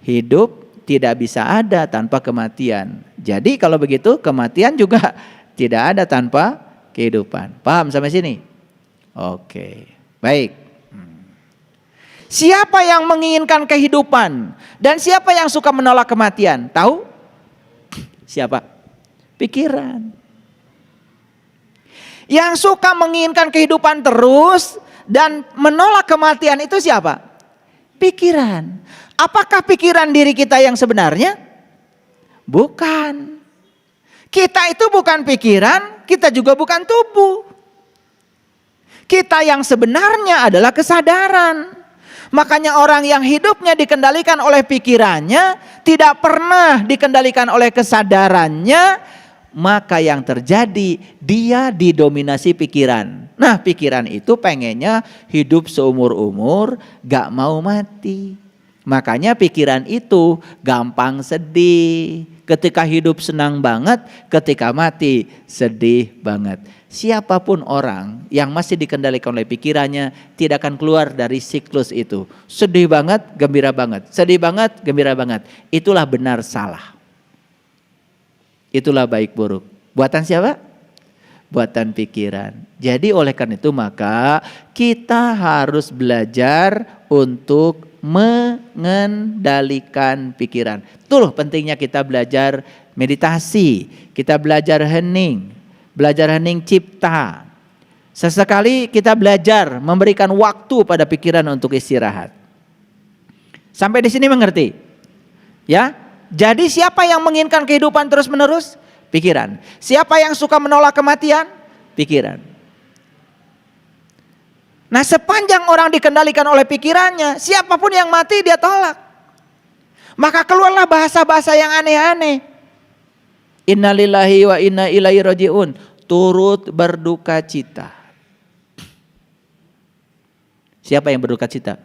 hidup tidak bisa ada tanpa kematian. Jadi kalau begitu kematian juga tidak ada tanpa kehidupan. Paham sampai sini? Oke, baik. Siapa yang menginginkan kehidupan dan siapa yang suka menolak kematian? Tahu? Siapa? Pikiran. Yang suka menginginkan kehidupan terus dan menolak kematian itu siapa? Pikiran. Apakah pikiran diri kita yang sebenarnya? Bukan. Kita itu bukan pikiran, kita juga bukan tubuh. Kita yang sebenarnya adalah kesadaran. Makanya orang yang hidupnya dikendalikan oleh pikirannya, tidak pernah dikendalikan oleh kesadarannya, maka yang terjadi dia didominasi pikiran. Nah pikiran itu pengennya hidup seumur-umur, gak mau mati. Makanya pikiran itu gampang sedih. Ketika hidup senang banget, ketika mati sedih banget. Siapapun orang yang masih dikendalikan oleh pikirannya tidak akan keluar dari siklus itu. Sedih banget, gembira banget. Sedih banget, gembira banget. Itulah benar salah. Itulah baik buruk. Buatan siapa? Buatan pikiran. Jadi oleh karena itu maka kita harus belajar untuk mengendalikan pikiran. Itulah pentingnya kita belajar meditasi, kita belajar hening. Belajar hening cipta. Sesekali kita belajar memberikan waktu pada pikiran untuk istirahat. Sampai di sini mengerti? Ya. Jadi siapa yang menginginkan kehidupan terus menerus? Pikiran. Siapa yang suka menolak kematian? Pikiran. Nah sepanjang orang dikendalikan oleh pikirannya, siapapun yang mati dia tolak. Maka keluarlah bahasa-bahasa yang aneh-aneh. Innalillahi wa inna ilaihi rajiun. Turut berduka cita. Siapa yang berduka cita?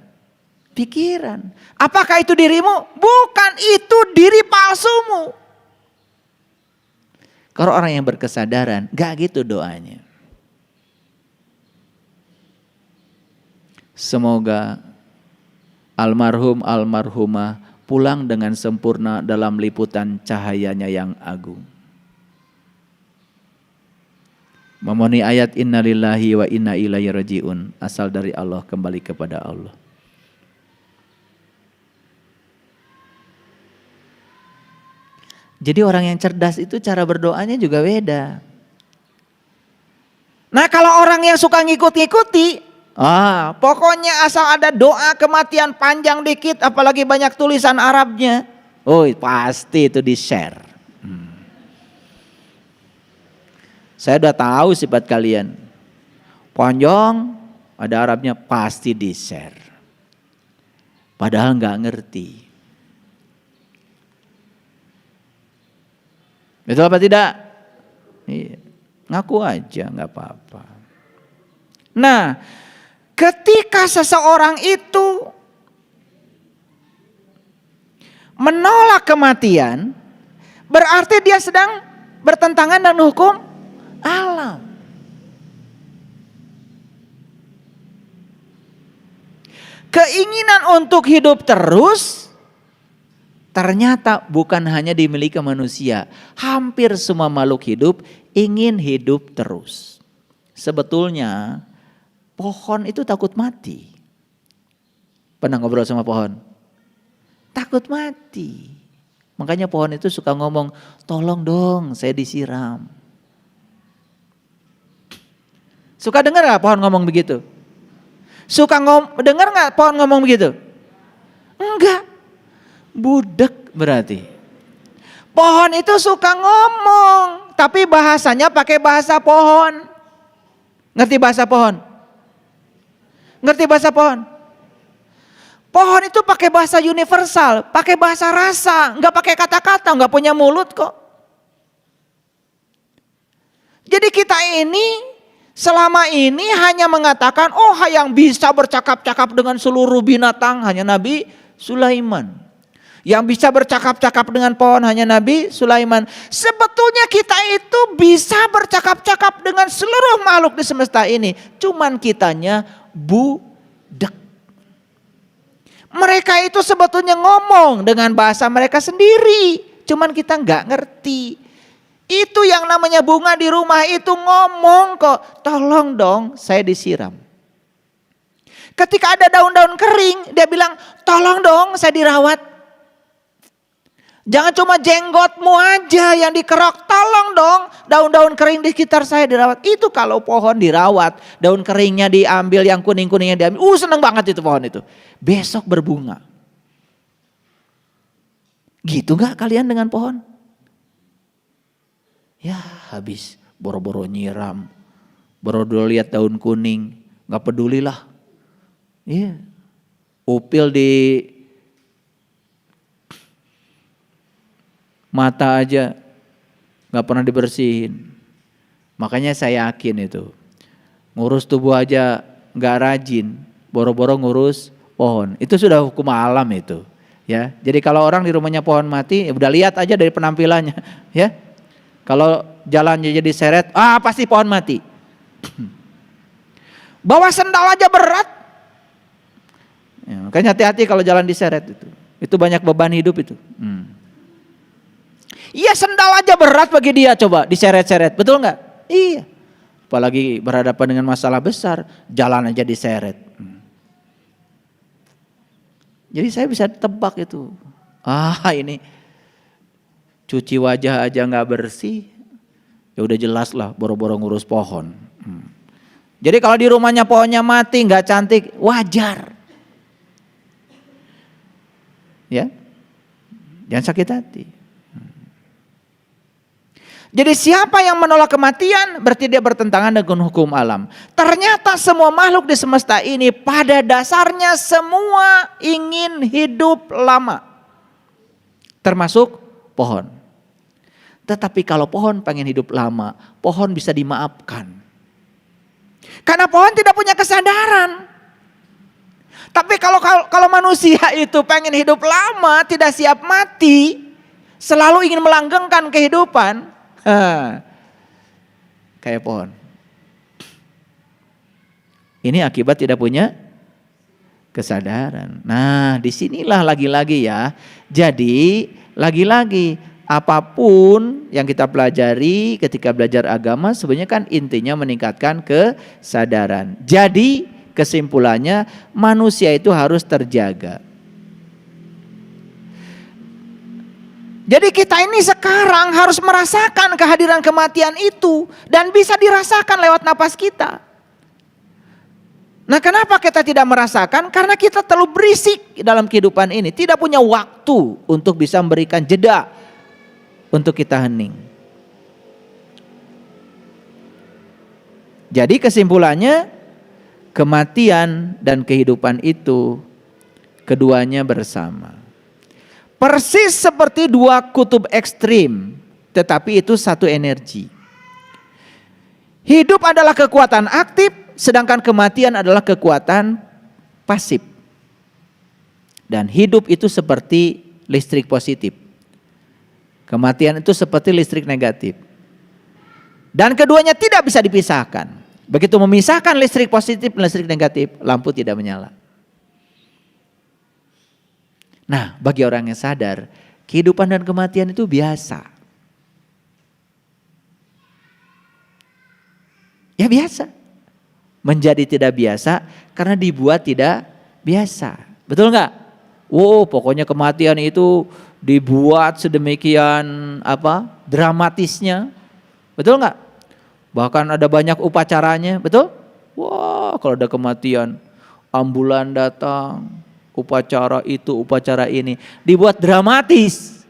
Pikiran. Apakah itu dirimu? Bukan, itu diri palsumu. Kalau orang yang berkesadaran, gak gitu doanya. Semoga almarhum almarhumah pulang dengan sempurna dalam liputan cahayanya yang agung. Memenuhi ayat innalillahi wa inna ilaihi rajiun. Asal dari Allah, kembali kepada Allah. Jadi orang yang cerdas itu cara berdoanya juga beda. Nah kalau orang yang suka ngikut-ngikuti, pokoknya asal ada doa kematian panjang dikit, apalagi banyak tulisan Arabnya, pasti itu di-share. Saya udah tahu sifat kalian. Panjang, ada Arabnya, pasti di-share. Padahal nggak ngerti. Betul apa tidak? Iya. Ngaku aja, nggak apa-apa. Nah, ketika seseorang itu menolak kematian, berarti dia sedang bertentangan dengan hukum alam. Keinginan untuk hidup terus ternyata bukan hanya dimiliki manusia. Hampir semua makhluk hidup ingin hidup terus. Sebetulnya pohon itu takut mati. Pernah ngobrol sama pohon? Takut mati. Makanya pohon itu suka ngomong, tolong dong saya disiram. Suka dengar gak pohon ngomong begitu? Suka dengar gak pohon ngomong begitu? Enggak. Budek berarti. Pohon itu suka ngomong, tapi bahasanya pakai bahasa pohon. Ngerti bahasa pohon? Ngerti bahasa pohon? Pohon itu pakai bahasa universal, pakai bahasa rasa, nggak pakai kata-kata, nggak punya mulut kok. Jadi kita ini selama ini hanya mengatakan, oh yang bisa bercakap-cakap dengan seluruh binatang hanya Nabi Sulaiman. Yang bisa bercakap-cakap dengan pohon hanya Nabi Sulaiman. Sebetulnya kita itu bisa bercakap-cakap dengan seluruh makhluk di semesta ini. Cuman kitanya budak. Mereka itu sebetulnya ngomong dengan bahasa mereka sendiri. Cuman kita nggak ngerti. Itu yang namanya bunga di rumah itu ngomong kok. Tolong dong saya disiram. Ketika ada daun-daun kering dia bilang tolong dong saya dirawat. Jangan cuma jenggotmu aja yang dikerok, tolong dong daun-daun kering di sekitar saya dirawat. Itu kalau pohon dirawat, daun keringnya diambil, yang kuning-kuningnya diambil. Seneng banget itu pohon itu. Besok berbunga. Gitu gak kalian dengan pohon? Ya habis boro-boro nyiram, boro-boro lihat daun kuning, gak pedulilah. Iya, upil di mata aja gak pernah dibersihin. Makanya saya yakin itu. Ngurus tubuh aja gak rajin, boro-boro ngurus pohon. Itu sudah hukum alam itu. Ya, jadi kalau orang di rumahnya pohon mati, ya udah lihat aja dari penampilannya. Ya, kalau jalannya jadi seret, pasti pohon mati. Bawa sendal aja berat. Ya, makanya hati-hati kalau jalan diseret itu. Itu banyak beban hidup itu. Iya sendal aja berat bagi dia, coba diseret-seret, betul nggak? Iya. Apalagi berhadapan dengan masalah besar, jalan aja diseret. Jadi saya bisa tebak itu. Ini cuci wajah aja nggak bersih, ya udah jelas lah boro-boro ngurus pohon. Jadi kalau di rumahnya pohonnya mati, nggak cantik, wajar. Ya, jangan sakit hati. Jadi siapa yang menolak kematian berarti dia bertentangan dengan hukum alam. Ternyata semua makhluk di semesta ini pada dasarnya semua ingin hidup lama. Termasuk pohon. Tetapi kalau pohon pengen hidup lama, pohon bisa dimaafkan. Karena pohon tidak punya kesadaran. Tapi kalau manusia itu pengen hidup lama, tidak siap mati, selalu ingin melanggengkan kehidupan, kayak pohon. Ini akibat tidak punya kesadaran. Nah, disinilah lagi-lagi ya. Jadi lagi-lagi apapun yang kita pelajari ketika belajar agama sebenarnya kan intinya meningkatkan kesadaran. Jadi kesimpulannya manusia itu harus terjaga. Jadi kita ini sekarang harus merasakan kehadiran kematian itu dan bisa dirasakan lewat napas kita. Nah, kenapa kita tidak merasakan? Karena kita terlalu berisik dalam kehidupan ini, tidak punya waktu untuk bisa memberikan jeda untuk kita hening. Jadi kesimpulannya kematian dan kehidupan itu keduanya bersama. Persis seperti dua kutub ekstrim, tetapi itu satu energi. Hidup adalah kekuatan aktif, sedangkan kematian adalah kekuatan pasif. Dan hidup itu seperti listrik positif. Kematian itu seperti listrik negatif. Dan keduanya tidak bisa dipisahkan. Begitu memisahkan listrik positif dan listrik negatif, lampu tidak menyala. Nah, bagi orang yang sadar, kehidupan dan kematian itu biasa. Ya biasa. Menjadi tidak biasa karena dibuat tidak biasa. Betul nggak? Pokoknya kematian itu dibuat sedemikian dramatisnya. Betul nggak? Bahkan ada banyak upacaranya, betul? Kalau ada kematian, ambulan datang, upacara itu, upacara ini, dibuat dramatis.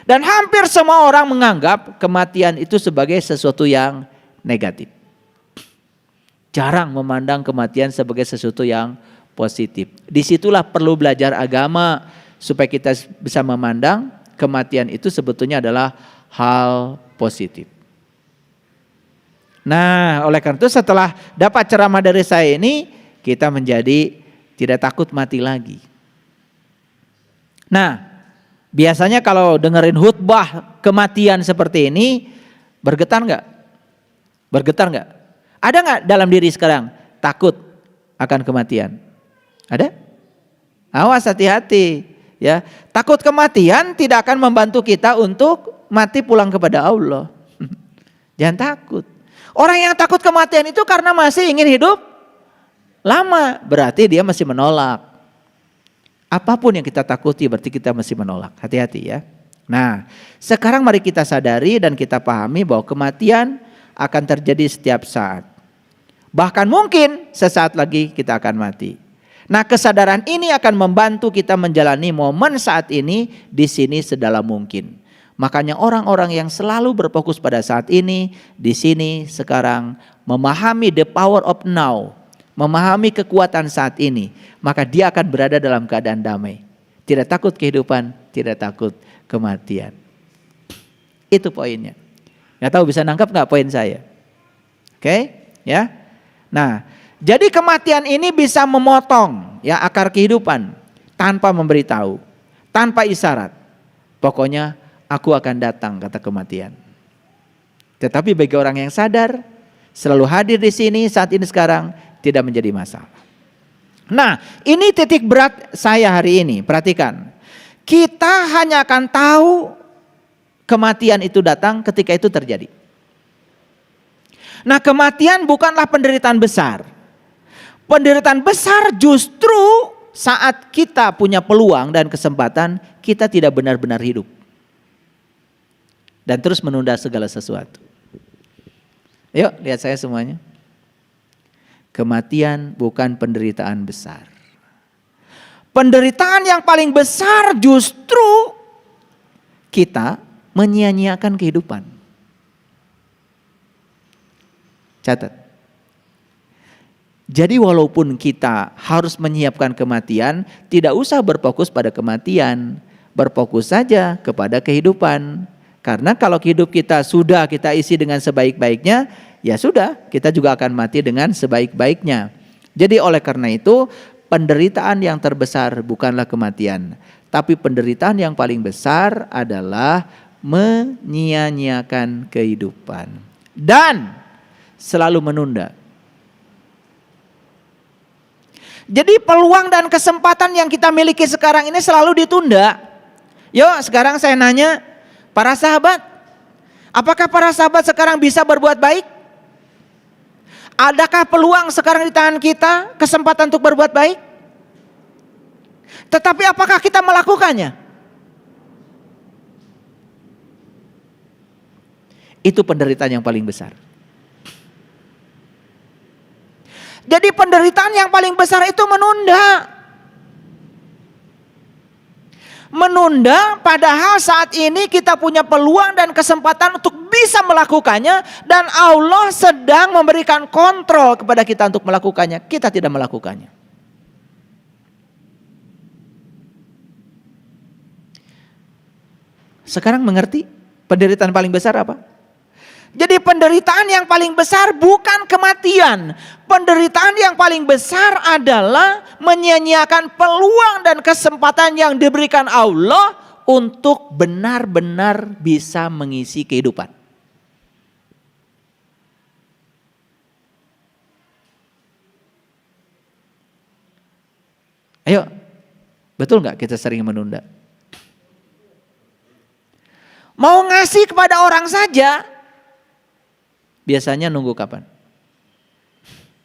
Dan hampir semua orang menganggap kematian itu sebagai sesuatu yang negatif. Jarang memandang kematian sebagai sesuatu yang positif. Disitulah perlu belajar agama supaya kita bisa memandang kematian itu sebetulnya adalah hal positif. Nah, oleh karena itu setelah dapat ceramah dari saya ini, kita menjadi tidak takut mati lagi. Nah, biasanya kalau dengerin khutbah kematian seperti ini, bergetar nggak? Bergetar nggak? Ada nggak dalam diri sekarang takut akan kematian? Ada? Awas, hati-hati. Ya, takut kematian tidak akan membantu kita untuk mati pulang kepada Allah. Jangan takut. Orang yang takut kematian itu karena masih ingin hidup lama, berarti dia masih menolak. Apapun yang kita takuti berarti kita masih menolak. Hati-hati ya. Nah, sekarang mari kita sadari dan kita pahami bahwa kematian akan terjadi setiap saat. Bahkan mungkin sesaat lagi kita akan mati. Nah, kesadaran ini akan membantu kita menjalani momen saat ini di sini sedalam mungkin. Makanya orang-orang yang selalu berfokus pada saat ini, di sini, sekarang, memahami the power of now, memahami kekuatan saat ini, maka dia akan berada dalam keadaan damai. Tidak takut kehidupan, tidak takut kematian. Itu poinnya. Nggak tahu bisa nangkap nggak poin saya? Oke, ya. Nah, jadi kematian ini bisa memotong ya akar kehidupan tanpa memberitahu, tanpa isyarat. Pokoknya aku akan datang, kata kematian. Tetapi bagi orang yang sadar, selalu hadir di sini saat ini sekarang, tidak menjadi masalah. Nah, ini titik berat saya hari ini. Perhatikan, kita hanya akan tahu kematian itu datang ketika itu terjadi. Nah, kematian bukanlah penderitaan besar. Penderitaan besar justru saat kita punya peluang dan kesempatan, kita tidak benar-benar hidup. Dan terus menunda segala sesuatu. Yuk, lihat saya semuanya. Kematian bukan penderitaan besar. Penderitaan yang paling besar justru kita menyia-nyiakan kehidupan. Catat. Jadi walaupun kita harus menyiapkan kematian, tidak usah berfokus pada kematian. Berfokus saja kepada kehidupan. Karena kalau hidup kita sudah kita isi dengan sebaik-baiknya, ya sudah, kita juga akan mati dengan sebaik-baiknya. Jadi oleh karena itu, penderitaan yang terbesar bukanlah kematian, tapi penderitaan yang paling besar adalah menyia-nyiakan kehidupan dan selalu menunda. Jadi peluang dan kesempatan yang kita miliki sekarang ini selalu ditunda. Yuk, sekarang saya nanya, para sahabat, apakah para sahabat sekarang bisa berbuat baik? Adakah peluang sekarang di tangan kita, kesempatan untuk berbuat baik? Tetapi apakah kita melakukannya? Itu penderitaan yang paling besar. Jadi penderitaan yang paling besar itu menunda. Menunda padahal saat ini kita punya peluang dan kesempatan untuk bisa melakukannya. Dan Allah sedang memberikan kontrol kepada kita untuk melakukannya. Kita tidak melakukannya. Sekarang mengerti penderitaan paling besar apa? Jadi penderitaan yang paling besar bukan kematian. Penderitaan yang paling besar adalah menyia-nyiakan peluang dan kesempatan yang diberikan Allah untuk benar-benar bisa mengisi kehidupan. Ayo, betul nggak kita sering menunda? Mau ngasih kepada orang saja, biasanya nunggu kapan?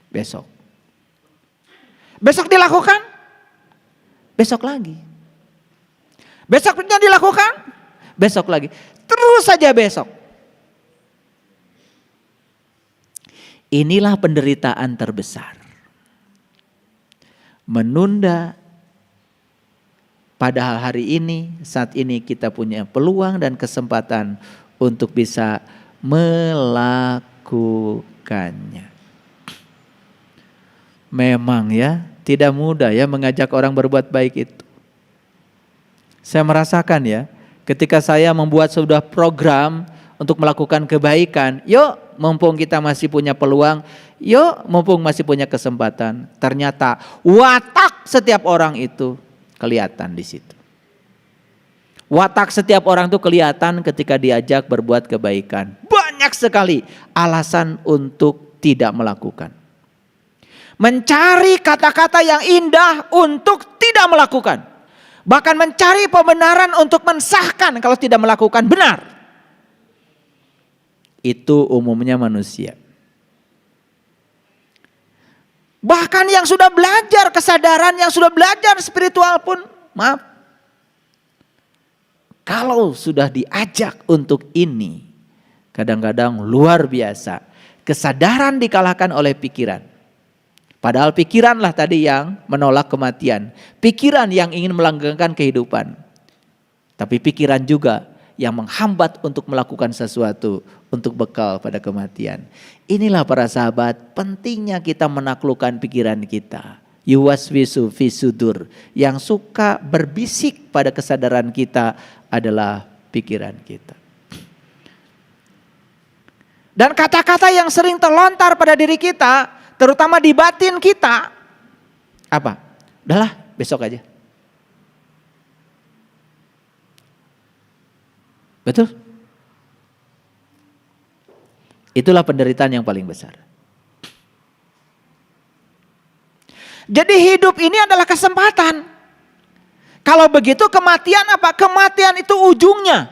Besok. Besok dilakukan? Besok lagi. Besoknya dilakukan? Besok lagi. Terus saja besok. Inilah penderitaan terbesar. Menunda Padahal hari ini, saat ini kita punya peluang dan kesempatan untuk bisa melakukannya. Memang ya, tidak mudah ya mengajak orang berbuat baik itu. Saya merasakan ya, ketika saya membuat sebuah program untuk melakukan kebaikan, yuk mumpung kita masih punya peluang, yuk mumpung masih punya kesempatan. Ternyata watak setiap orang itu kelihatan di situ. Watak setiap orang itu kelihatan ketika diajak berbuat kebaikan. Banyak sekali alasan untuk tidak melakukan. Mencari kata-kata yang indah untuk tidak melakukan. Bahkan mencari pembenaran untuk mensahkan kalau tidak melakukan benar. Itu umumnya manusia. Bahkan yang sudah belajar kesadaran, yang sudah belajar spiritual pun, maaf. Kalau sudah diajak untuk ini, kadang-kadang luar biasa. Kesadaran dikalahkan oleh pikiran. Padahal pikiranlah tadi yang menolak kematian. Pikiran yang ingin melanggengkan kehidupan. Tapi pikiran juga yang menghambat untuk melakukan sesuatu untuk bekal pada kematian. Inilah para sahabat, pentingnya kita menaklukkan pikiran kita. Yuwaswisu fi sudur, yang suka berbisik pada kesadaran kita adalah pikiran kita. Dan kata-kata yang sering terlontar pada diri kita, terutama di batin kita, apa? Udahlah, besok aja. Betul? Itulah penderitaan yang paling besar. Jadi hidup ini adalah kesempatan. Kalau begitu kematian apa? Kematian itu ujungnya.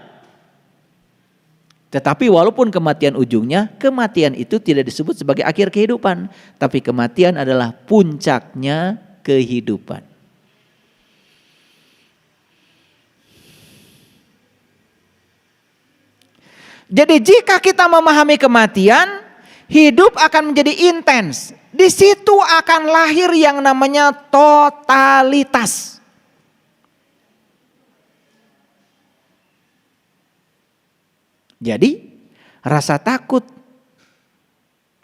Tetapi walaupun kematian ujungnya, kematian itu tidak disebut sebagai akhir kehidupan. Tapi kematian adalah puncaknya kehidupan. Jadi jika kita memahami kematian, hidup akan menjadi intens. Di situ akan lahir yang namanya totalitas. Jadi rasa takut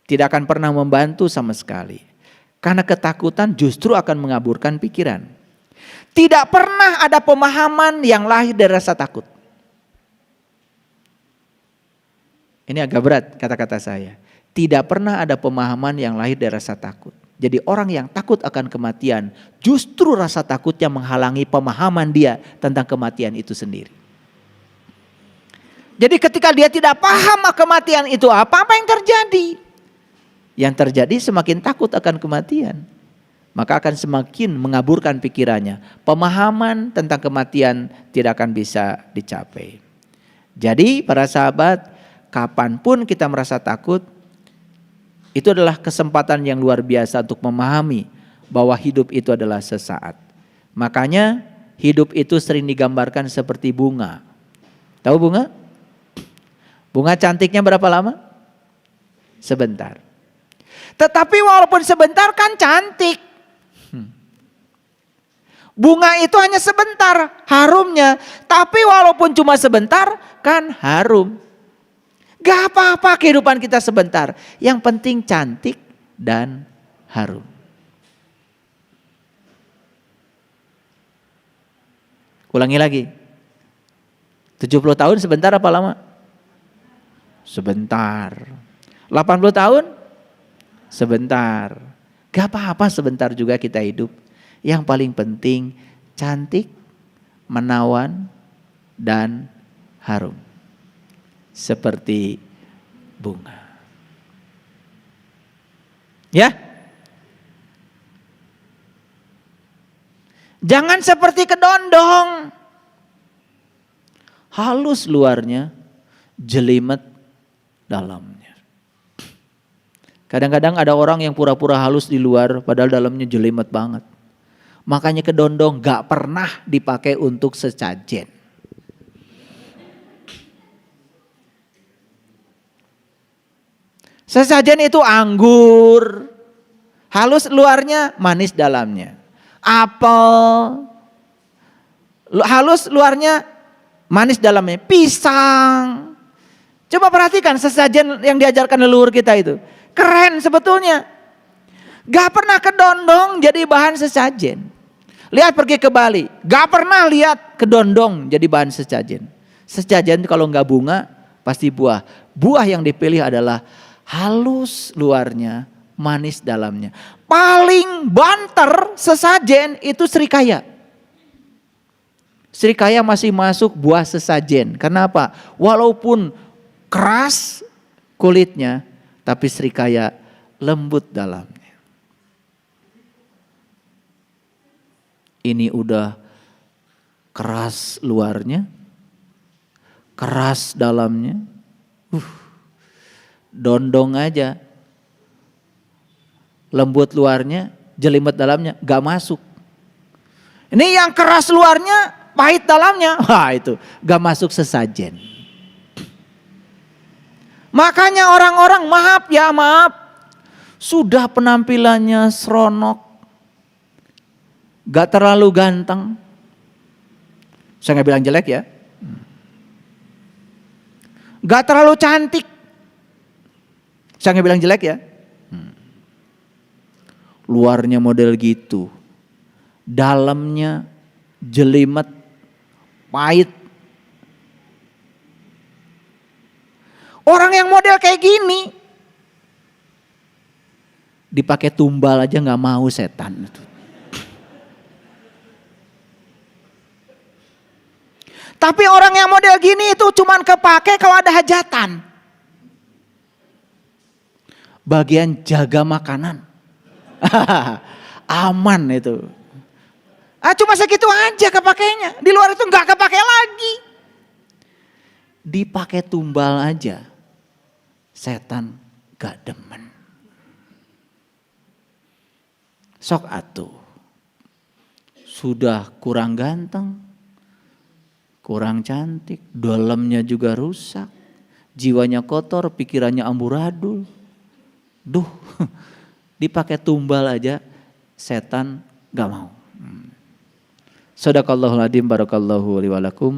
tidak akan pernah membantu sama sekali. Karena ketakutan justru akan mengaburkan pikiran. Tidak pernah ada pemahaman yang lahir dari rasa takut. Ini agak berat kata-kata saya. Tidak pernah ada pemahaman yang lahir dari rasa takut. Jadi orang yang takut akan kematian, justru rasa takutnya menghalangi pemahaman dia tentang kematian itu sendiri. Jadi ketika dia tidak paham kematian itu apa yang terjadi? Yang terjadi semakin takut akan kematian. Maka akan semakin mengaburkan pikirannya. Pemahaman tentang kematian tidak akan bisa dicapai. Jadi para sahabat, kapanpun kita merasa takut, itu adalah kesempatan yang luar biasa untuk memahami bahwa hidup itu adalah sesaat. Makanya hidup itu sering digambarkan seperti bunga. Tahu bunga? Bunga cantiknya berapa lama? Sebentar. Tetapi walaupun sebentar kan cantik. Bunga itu hanya sebentar harumnya. Tapi walaupun cuma sebentar kan harum. Gak apa-apa kehidupan kita sebentar. Yang penting cantik dan harum. Ulangi lagi. 70 tahun sebentar apa lama? Sebentar. 80 tahun? Sebentar. Gak apa-apa sebentar juga kita hidup. Yang paling penting cantik, menawan, dan harum. Seperti bunga. Ya? Jangan seperti kedondong. Halus luarnya, jelimet dalamnya. Kadang-kadang ada orang yang pura-pura halus di luar padahal dalamnya jelimet banget. Makanya kedondong gak pernah dipakai untuk sesajen. Sesajen itu anggur, halus luarnya, manis dalamnya. Apel, Halus luarnya, manis dalamnya. Pisang. Coba perhatikan sesajen yang diajarkan leluhur kita itu. Keren sebetulnya. Gak pernah kedondong jadi bahan sesajen. Lihat pergi ke Bali. Gak pernah lihat kedondong jadi bahan sesajen. Sesajen kalau gak bunga pasti buah. Buah yang dipilih adalah halus luarnya, manis dalamnya. Paling banter sesajen itu serikaya. Serikaya masih masuk buah sesajen. Kenapa? Walaupun keras kulitnya, tapi serikaya lembut dalamnya. Ini udah keras luarnya, keras dalamnya. Dondong aja. Lembut luarnya, jelimet dalamnya, gak masuk. Ini yang keras luarnya, pahit dalamnya. Wah itu, gak masuk sesajen. Makanya orang-orang maaf, sudah penampilannya seronok, gak terlalu ganteng. Saya gak bilang jelek ya. Gak terlalu cantik. Saya gak bilang jelek ya. Luarnya model gitu, dalamnya jelimet, pahit. Orang yang model kayak gini dipakai tumbal aja nggak mau setan itu. Tapi orang yang model gini itu cuman kepake kalau ada hajatan. Bagian jaga makanan. Aman itu. Cuma segitu aja kepakainya. Di luar itu nggak kepake lagi. Dipakai tumbal aja. Setan gak demen. Sok atuh. Sudah kurang ganteng. Kurang cantik. Dalamnya juga rusak. Jiwanya kotor, pikirannya amburadul. Duh. Dipakai tumbal aja setan gak mau. Shadaqallahul adzim, barakallahu li wa lakum.